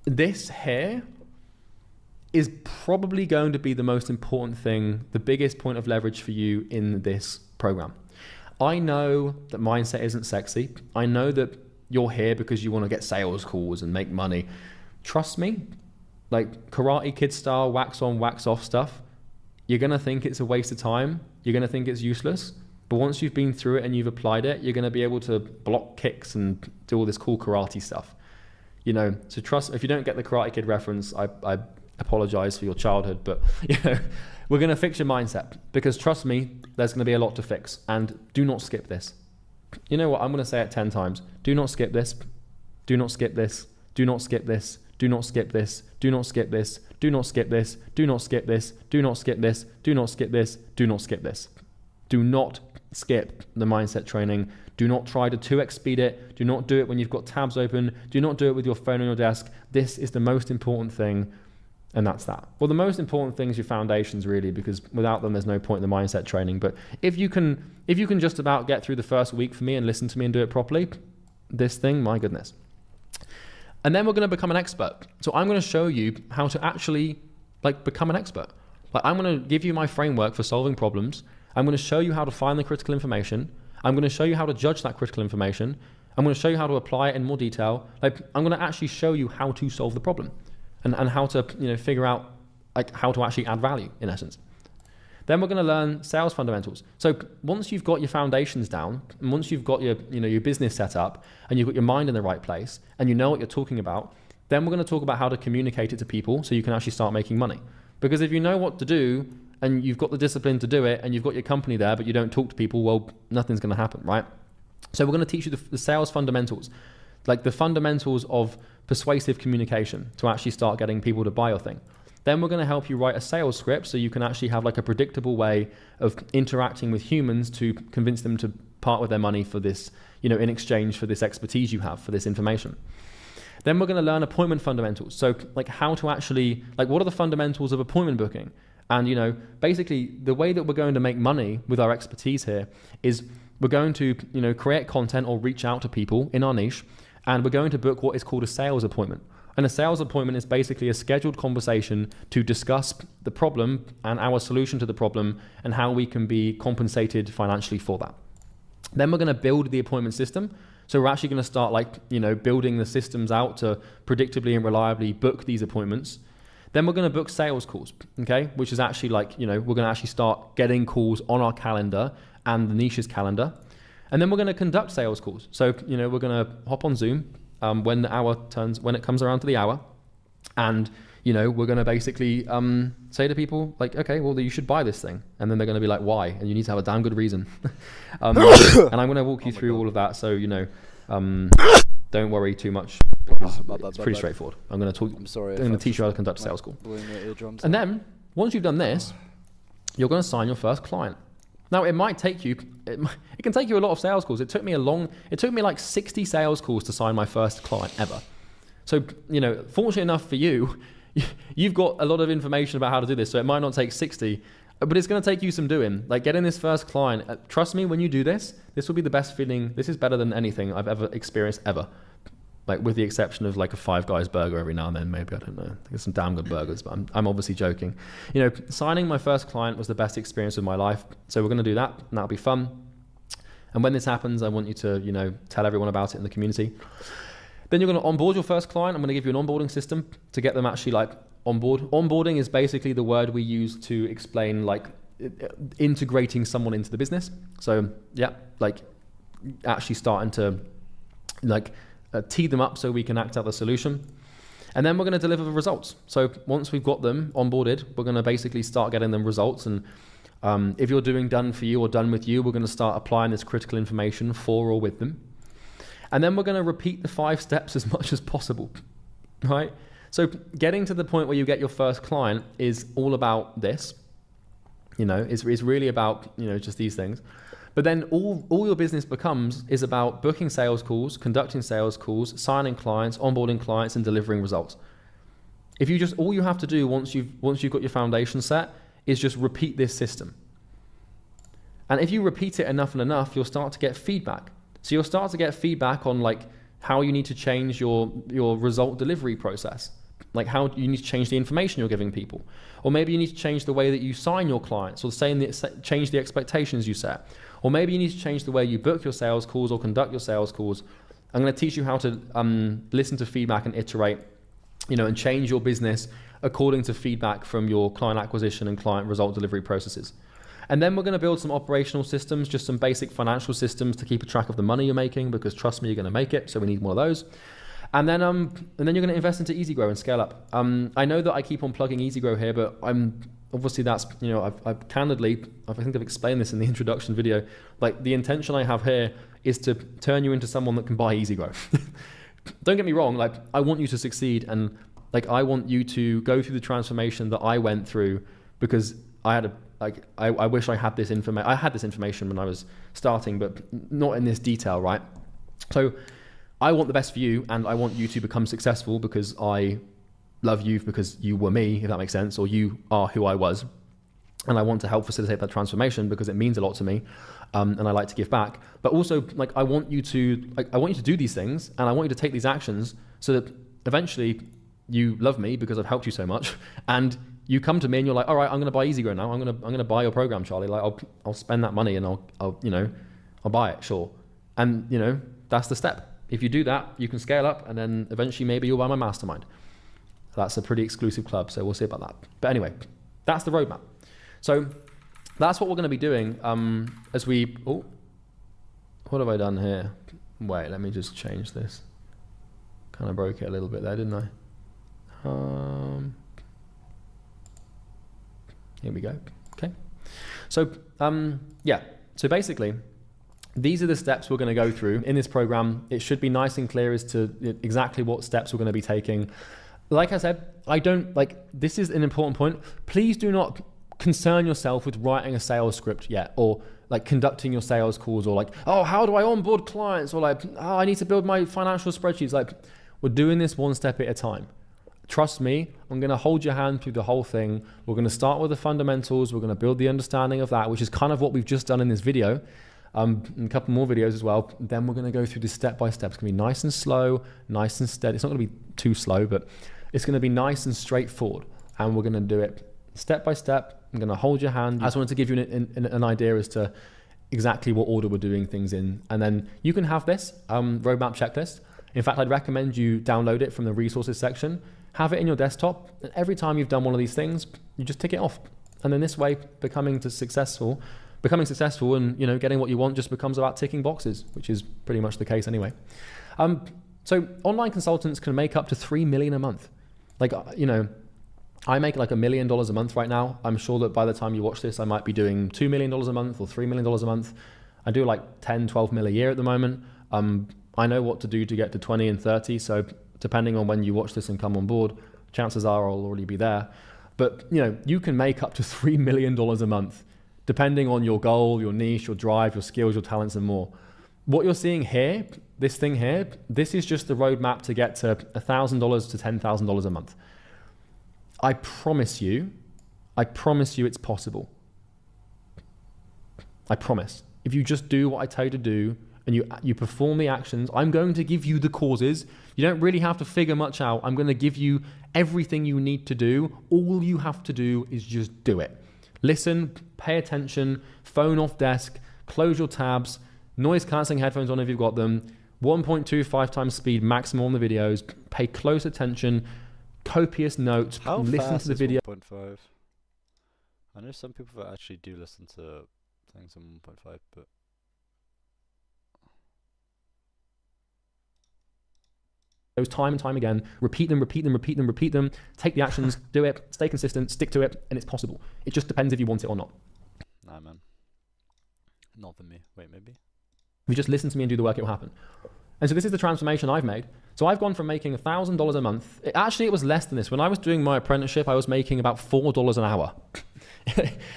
This here is probably going to be the most important thing, the biggest point of leverage for you in this program. I know that mindset isn't sexy. I know that you're here because you want to get sales calls and make money. Trust me, like Karate Kid style, wax on, wax off stuff, you're going to think it's a waste of time. You're going to think it's useless. But once you've been through it and you've applied it, you're going to be able to block kicks and do all this cool karate stuff. You know, so trust, if you don't get the Karate Kid reference, I apologize for your childhood, but you know, we're going to fix your mindset because trust me, there's going to be a lot to fix, and do not skip this. You know what? I'm going to say it 10 times. Do not skip this. Do not skip this. Do not skip this. Do not skip this. Do not skip this. Do not skip this. Do not skip this. Do not skip this. Do not skip this. Do not skip this. Do not skip the mindset training. Do not try to 2x speed it. Do not do it when you've got tabs open. Do not do it with your phone on your desk. This is the most important thing. And that's that. Well, the most important thing is your foundations, really, because without them, there's no point in the mindset training. But if you can just about get through the first week for me and listen to me and do it properly, this thing, my goodness. And then we're going to become an expert. So I'm going to show you how to actually like become an expert. Like I'm going to give you my framework for solving problems. I'm going to show you how to find the critical information. I'm going to show you how to judge that critical information. I'm going to show you how to apply it in more detail. Like I'm going to actually show you how to solve the problem. And how to figure out like how to actually add value in essence. Then we're going to learn sales fundamentals. So once you've got your foundations down, and once you've got your your business set up, and you've got your mind in the right place, and you know what you're talking about, then we're going to talk about how to communicate it to people so you can actually start making money. Because if you know what to do and you've got the discipline to do it, and you've got your company there, but you don't talk to people, well, nothing's going to happen, right? So we're going to teach you the sales fundamentals, like the fundamentals of persuasive communication to actually start getting people to buy your thing. Then we're going to help you write a sales script so you can actually have like a predictable way of interacting with humans to convince them to part with their money for this, in exchange for this expertise you have, for this information. Then we're going to learn appointment fundamentals. So like how to actually, like what are the fundamentals of appointment booking? And basically the way that we're going to make money with our expertise here is we're going to, create content or reach out to people in our niche. And we're going to book what is called a sales appointment. And a sales appointment is basically a scheduled conversation to discuss the problem and our solution to the problem and how we can be compensated financially for that. Then we're going to build the appointment system. So we're actually going to start building the systems out to predictably and reliably book these appointments. Then we're going to book sales calls, okay? Which is actually we're going to actually start getting calls on our calendar and the niche's calendar. And then we're going to conduct sales calls. So, we're going to hop on Zoom when it comes around to the hour. And, we're going to basically say to people like, okay, well, you should buy this thing. And then they're going to be like, why? And you need to have a damn good reason. And I'm going to walk you through all of that. So, don't worry too much. It's pretty straightforward. I'm going to teach you how to conduct a sales call. And then once you've done this, you're going to sign your first client. Now it might take you, it can take you a lot of sales calls. It took me like 60 sales calls to sign my first client ever. So, fortunate enough for you, you've got a lot of information about how to do this. So it might not take 60, but it's going to take you some doing. Like getting this first client, trust me, when you do this, this will be the best feeling. This is better than anything I've ever experienced ever. Like with the exception of like a Five Guys burger every now and then, maybe, I don't know. There's some damn good burgers, but I'm obviously joking. Signing my first client was the best experience of my life. So we're going to do that, and that'll be fun. And when this happens, I want you to, tell everyone about it in the community. Then you're going to onboard your first client. I'm going to give you an onboarding system to get them actually onboard. Onboarding is basically the word we use to explain like integrating someone into the business. So yeah, like actually starting to like tee them up so we can act out the solution. And then we're going to deliver the results. So once we've got them onboarded, we're going to basically start getting them results. And if you're doing done for you or done with you, we're going to start applying this critical information for or with them. And then we're going to repeat the 5 steps as much as possible, right? So getting to the point where you get your first client is all about this, you know, it's really about, you know, just these things. But then all your business becomes is about booking sales calls, conducting sales calls, signing clients, onboarding clients, and delivering results. If you just, all you have to do once you've got your foundation set is just repeat this system. And if you repeat it enough and enough, you'll start to get feedback. So you'll start to get feedback on like how you need to change your result delivery process. Like how you need to change the information you're giving people. Or maybe you need to change the way that you sign your clients, or change the expectations you set. Or maybe you need to change the way you book your sales calls or conduct your sales calls. I'm going to teach you how to listen to feedback and iterate, you know, and change your business according to feedback from your client acquisition and client result delivery processes. And then we're going to build some operational systems, just some basic financial systems to keep a track of the money you're making, because trust me, you're going to make it. So we need more of those. And then you're going to invest into EasyGrow and scale up. I know that I keep on plugging EasyGrow here, but obviously that's, you know, I've candidly, I think I've explained this in the introduction video, like the intention I have here is to turn you into someone that can buy EasyGrow. Don't get me wrong, like I want you to succeed, and like I want you to go through the transformation that I went through, because I had I wish I had this information. I had this information when I was starting, but not in this detail, right? So I want the best for you, and I want you to become successful because I love you, because you were me, if that makes sense, or you are who I was. And I want to help facilitate that transformation because it means a lot to me, and I like to give back. But also, like, I want you to do these things, and I want you to take these actions so that eventually you love me because I've helped you so much, and you come to me and you're like, all right, I'm going to buy EasyGrow now. I'm going to buy your program, Charlie. Like, I'll spend that money and I'll buy it, sure. And you know, that's the step. If you do that, you can scale up, and then eventually maybe you'll buy my mastermind. That's a pretty exclusive club, so we'll see about that. But anyway, that's the roadmap. So that's what we're going to be doing as we... Oh, what have I done here? Wait, let me just change this. Kind of broke it a little bit there, didn't I? Here we go. Okay. So, yeah. So basically, these are the steps we're going to go through in this program. It should be nice and clear as to exactly what steps we're going to be taking. Like I said, this is an important point. Please do not concern yourself with writing a sales script yet, or like conducting your sales calls, or like, oh, how do I onboard clients? Or like, oh, I need to build my financial spreadsheets. Like, we're doing this one step at a time. Trust me, I'm going to hold your hand through the whole thing. We're going to start with the fundamentals. We're going to build the understanding of that, which is kind of what we've just done in this video. And a couple more videos as well. Then we're going to go through this step by step. It's going to be nice and slow, nice and steady. It's not going to be too slow, but it's going to be nice and straightforward. And we're going to do it step by step. I'm going to hold your hand. I just wanted to give you an idea as to exactly what order we're doing things in. And then you can have this roadmap checklist. In fact, I'd recommend you download it from the resources section. Have it in your desktop. And every time you've done one of these things, you just tick it off. And then this way, becoming successful and, you know, getting what you want just becomes about ticking boxes, which is pretty much the case anyway. So online consultants can make up to 3 million a month. Like, you know, I make like $1 million a month right now. I'm sure that by the time you watch this, I might be doing $2 million a month or $3 million a month. I do like 10, 12 mil a year at the moment. I know what to do to get to 20 and 30. So depending on when you watch this and come on board, chances are I'll already be there. But, you know, you can make up to $3 million a month, depending on your goal, your niche, your drive, your skills, your talents, and more. What you're seeing here, this thing here, this is just the roadmap to get to $1,000 to $10,000 a month. I promise you it's possible. I promise. If you just do what I tell you to do, and you perform the actions, I'm going to give you the causes. You don't really have to figure much out. I'm going to give you everything you need to do. All you have to do is just do it. Listen, pay attention, phone off desk, close your tabs, noise cancelling headphones on if you've got them, 1.25 times speed maximum on the videos, pay close attention, copious notes, How listen fast to the is video. 1.5? I know some people that actually do listen to things on 1.5, but Those time and time again, repeat them, take the actions, do it, stay consistent, stick to it, and it's possible. It just depends if you want it or not. nah, man. Not for me. Wait, maybe? If you just listen to me and do the work, it will happen. And so this is the transformation I've made. So I've gone from making $1,000 a month. It was less than this. When I was doing my apprenticeship, I was making about $4 an hour.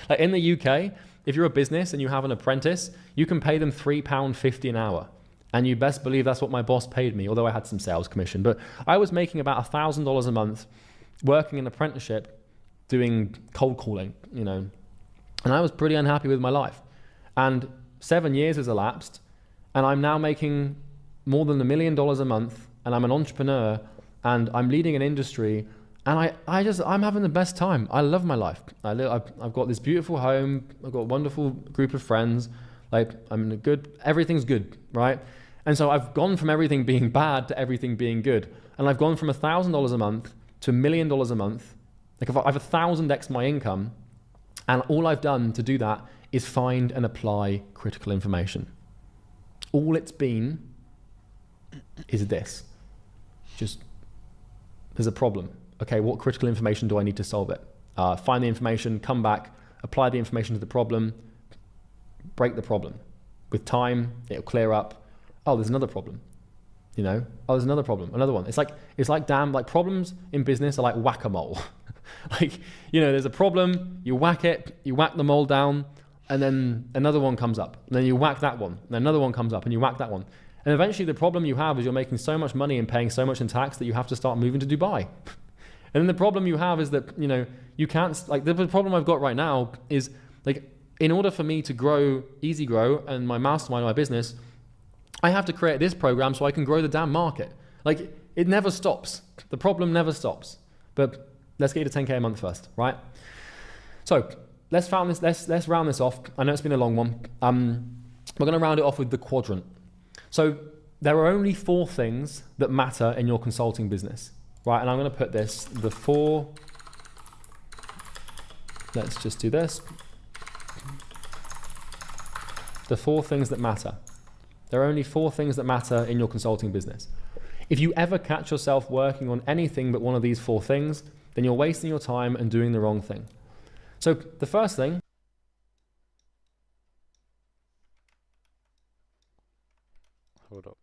Like in the UK, if you're a business and you have an apprentice, you can pay them £3.50 an hour. And you best believe that's what my boss paid me, although I had some sales commission. But I was making about $1,000 a month working an apprenticeship doing cold calling, you know. And I was pretty unhappy with my life. And 7 years has elapsed, and I'm now making more than $1 million a month, and I'm an entrepreneur, and I'm leading an industry, and I'm having the best time. I love my life. I've got this beautiful home. I've got a wonderful group of friends. Like everything's good, right? And so I've gone from everything being bad to everything being good. And I've gone from $1,000 a month to $1 million a month. Like I've 1,000x my income, and all I've done to do that is find and apply critical information. All it's been is this. Just, there's a problem. Okay, what critical information do I need to solve it? Find the information, come back, apply the information to the problem, break the problem. With time, it'll clear up. Oh, there's another problem. You know, oh, there's another problem, another one. It's like problems in business are like whack-a-mole. Like, you know, there's a problem, you whack the mole down, and then another one comes up. And then you whack that one, and another one comes up, and you whack that one. And eventually the problem you have is you're making so much money and paying so much in tax that you have to start moving to Dubai. And then the problem you have is that, you know, you can't, like the problem I've got right now is like, in order for me to grow, easy grow, and my mastermind, my business, I have to create this program so I can grow the damn market. Like it never stops. The problem never stops. But let's get you to 10K a month first, right? So let's round this off. I know it's been a long one. We're going to round it off with the quadrant. So there are only 4 things that matter in your consulting business, right? And I'm going to put this, let's just do this. The 4 things that matter. There are only 4 things that matter in your consulting business. If you ever catch yourself working on anything but one of these 4 things, then you're wasting your time and doing the wrong thing. So the first thing Hold up.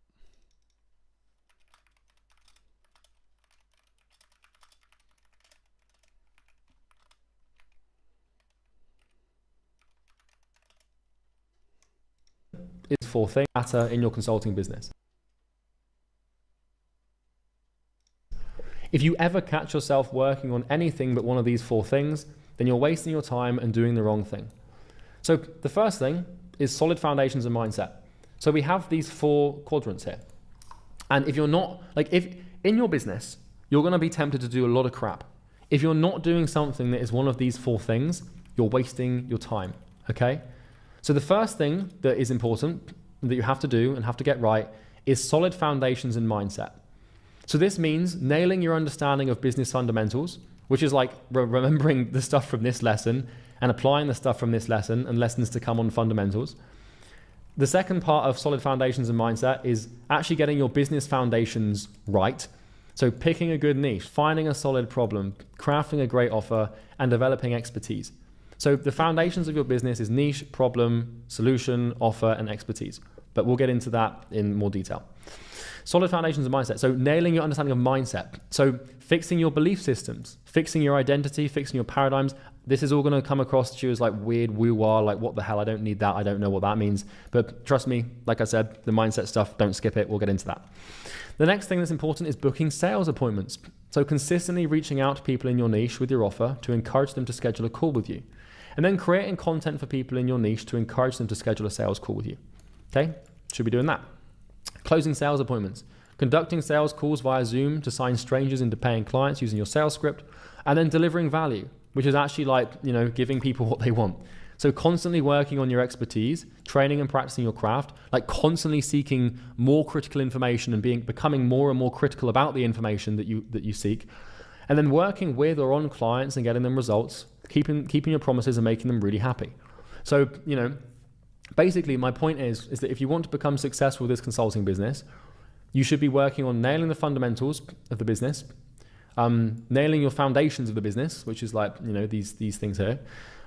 is 4 things that matter in your consulting business. If you ever catch yourself working on anything but one of these 4 things, then you're wasting your time and doing the wrong thing. So the first thing is solid foundations and mindset. So we have these 4 quadrants here. And if you're not, like if in your business, you're going to be tempted to do a lot of crap. If you're not doing something that is one of these 4 things, you're wasting your time, okay? So the first thing that is important that you have to do and have to get right is solid foundations and mindset. So this means nailing your understanding of business fundamentals, which is like remembering the stuff from this lesson and applying the stuff from this lesson and lessons to come on fundamentals. The second part of solid foundations and mindset is actually getting your business foundations right. So picking a good niche, finding a solid problem, crafting a great offer, and developing expertise. So the foundations of your business is niche, problem, solution, offer, and expertise. But we'll get into that in more detail. Solid foundations and mindset. So nailing your understanding of mindset. So fixing your belief systems, fixing your identity, fixing your paradigms. This is all going to come across to you as like weird woo-wah, like what the hell, I don't need that, I don't know what that means. But trust me, like I said, the mindset stuff, don't skip it, we'll get into that. The next thing that's important is booking sales appointments. So consistently reaching out to people in your niche with your offer to encourage them to schedule a call with you. And then creating content for people in your niche to encourage them to schedule a sales call with you. Okay, should be doing that. Closing sales appointments. Conducting sales calls via Zoom to sign strangers into paying clients using your sales script. And then delivering value, which is actually like, you know, giving people what they want. So constantly working on your expertise, training and practicing your craft, like constantly seeking more critical information and becoming more and more critical about the information that you seek. And then working with or on clients and getting them results, keeping your promises and making them really happy. So, you know, basically my point is that if you want to become successful with this consulting business, you should be working on nailing the fundamentals of the business, nailing your foundations of the business, which is like, you know, these things here,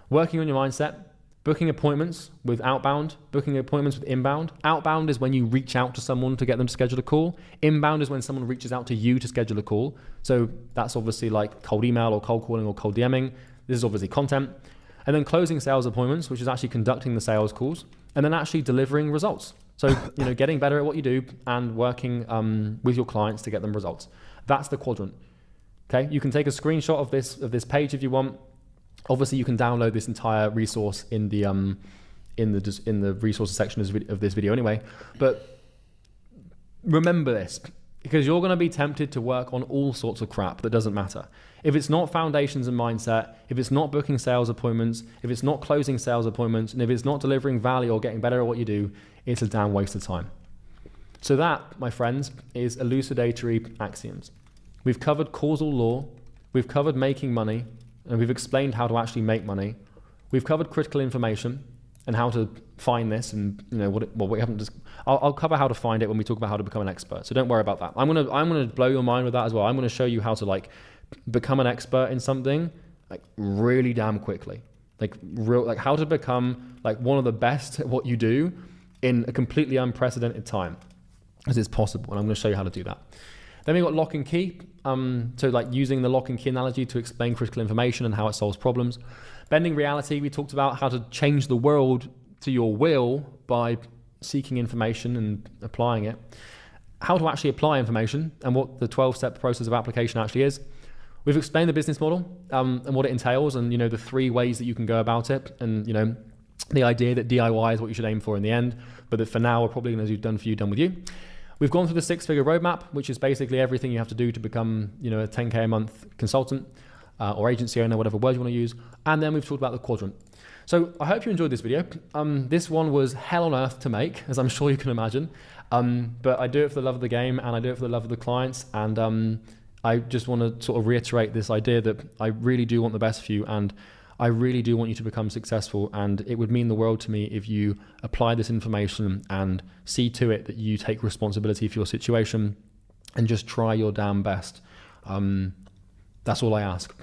working on your mindset, booking appointments with outbound, booking appointments with inbound. Outbound is when you reach out to someone to get them to schedule a call. Inbound is when someone reaches out to you to schedule a call. So that's obviously like cold email or cold calling or cold DMing. This is obviously content. And then closing sales appointments, which is actually conducting the sales calls, and then actually delivering results. So, you know, getting better at what you do and working with your clients to get them results. That's the quadrant. Okay, you can take a screenshot of this page if you want. Obviously, you can download this entire resource in the resources section of this video anyway. But remember this, because you're going to be tempted to work on all sorts of crap that doesn't matter. If it's not foundations and mindset, if it's not booking sales appointments, if it's not closing sales appointments, and if it's not delivering value or getting better at what you do, it's a damn waste of time. So that, my friends, is elucidatory axioms. We've covered causal law, we've covered making money, and we've explained how to actually make money. We've covered critical information and how to find this, and you know we haven't just. I'll cover how to find it when we talk about how to become an expert. So don't worry about that. I'm gonna blow your mind with that as well. I'm gonna show you how to like become an expert in something like really damn quickly, like how to become like one of the best at what you do in a completely unprecedented time, as it's possible. And I'm gonna show you how to do that. Then we've got lock and key. So like using the lock and key analogy to explain critical information and how it solves problems. Bending reality, we talked about how to change the world to your will by seeking information and applying it. How to actually apply information and what the 12-step process of application actually is. We've explained the business model and what it entails, and you know the 3 ways that you can go about it, and you know the idea that DIY is what you should aim for in the end, but that for now we're probably going to do done for you, done with you. We've gone through the 6-figure roadmap, which is basically everything you have to do to become, you know, a 10K a month consultant or agency owner, whatever word you want to use. And then we've talked about the quadrant. So I hope you enjoyed this video. This one was hell on earth to make, as I'm sure you can imagine. But I do it for the love of the game, and I do it for the love of the clients. And I just want to sort of reiterate this idea that I really do want the best for you, and I really do want you to become successful, and it would mean the world to me if you apply this information and see to it that you take responsibility for your situation and just try your damn best. That's all I ask,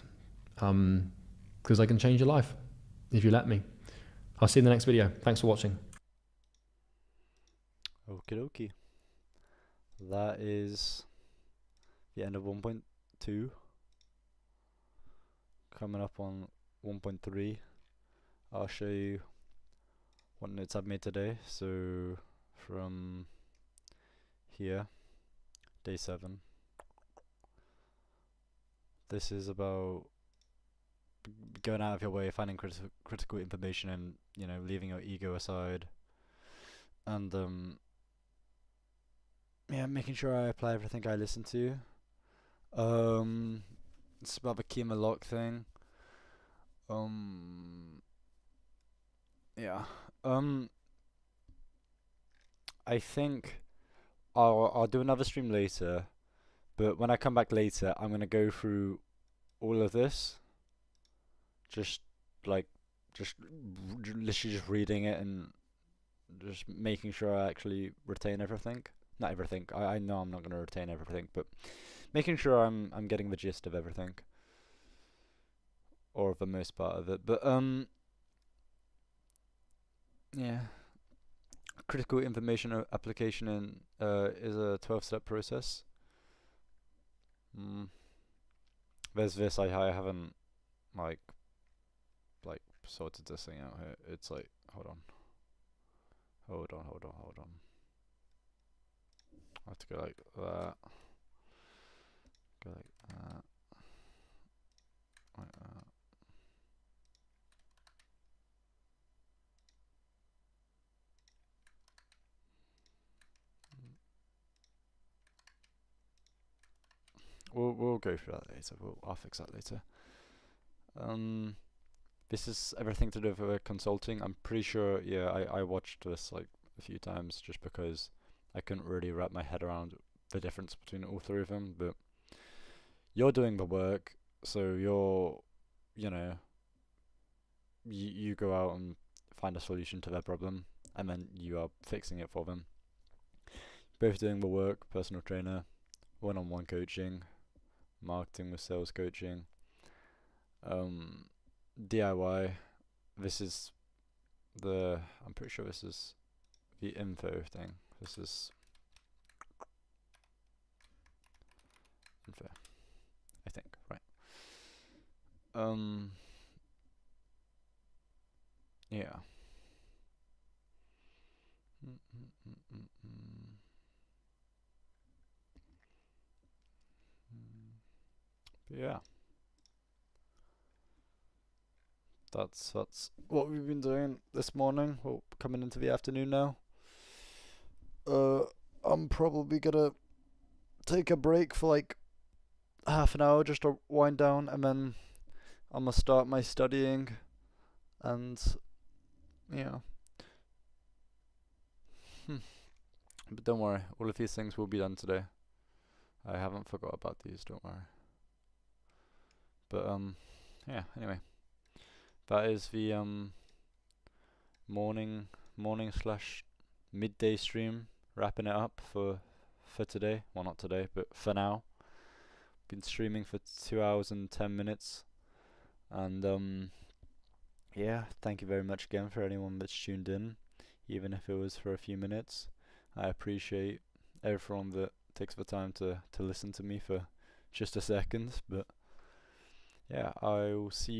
because I can change your life if you let me. I'll see you in the next video. Thanks for watching. Okie dokie. That is the end of 1.2. Coming up on 1.3, I'll show you what notes I've made today. So from here, day 7, this is about going out of your way, finding critical information, and you know, leaving your ego aside, and yeah, making sure I apply everything I listen to. It's about the key and the lock thing. Yeah. I think I'll do another stream later, but when I come back later, I'm gonna go through all of this, just literally just reading it and just making sure I actually retain everything. Not everything. I know I'm not gonna retain everything, but making sure I'm getting the gist of everything, or the most part of it. But yeah, critical information application in is a 12-step process. There's this. I haven't like sorted this thing out here. It's like, hold on. I have to go like that. Go like that. Like that. We'll go through that later. I'll fix that later. This is everything to do with consulting. I'm pretty sure. Yeah, I watched this like a few times just because I couldn't really wrap my head around the difference between all 3 of them. But you're doing the work, so you know, you go out and find a solution to their problem, and then you are fixing it for them. Both doing the work, personal trainer, one-on-one coaching, marketing with sales coaching, DIY. This is I'm pretty sure this is the info thing. This is info, I think, right? Yeah. But yeah, that's what we've been doing this morning. Well, coming into the afternoon now. I'm probably gonna take a break for like half an hour just to wind down, and then I'm gonna start my studying, and yeah. But don't worry, all of these things will be done today. I haven't forgot about these, don't worry. But yeah, anyway. That is the morning slash midday stream, wrapping it up for today. Well, not today, but for now. Been streaming for 2 hours and 10 minutes. And yeah, thank you very much again for anyone that's tuned in, even if it was for a few minutes. I appreciate everyone that takes the time to listen to me for just a second. But yeah, I will see you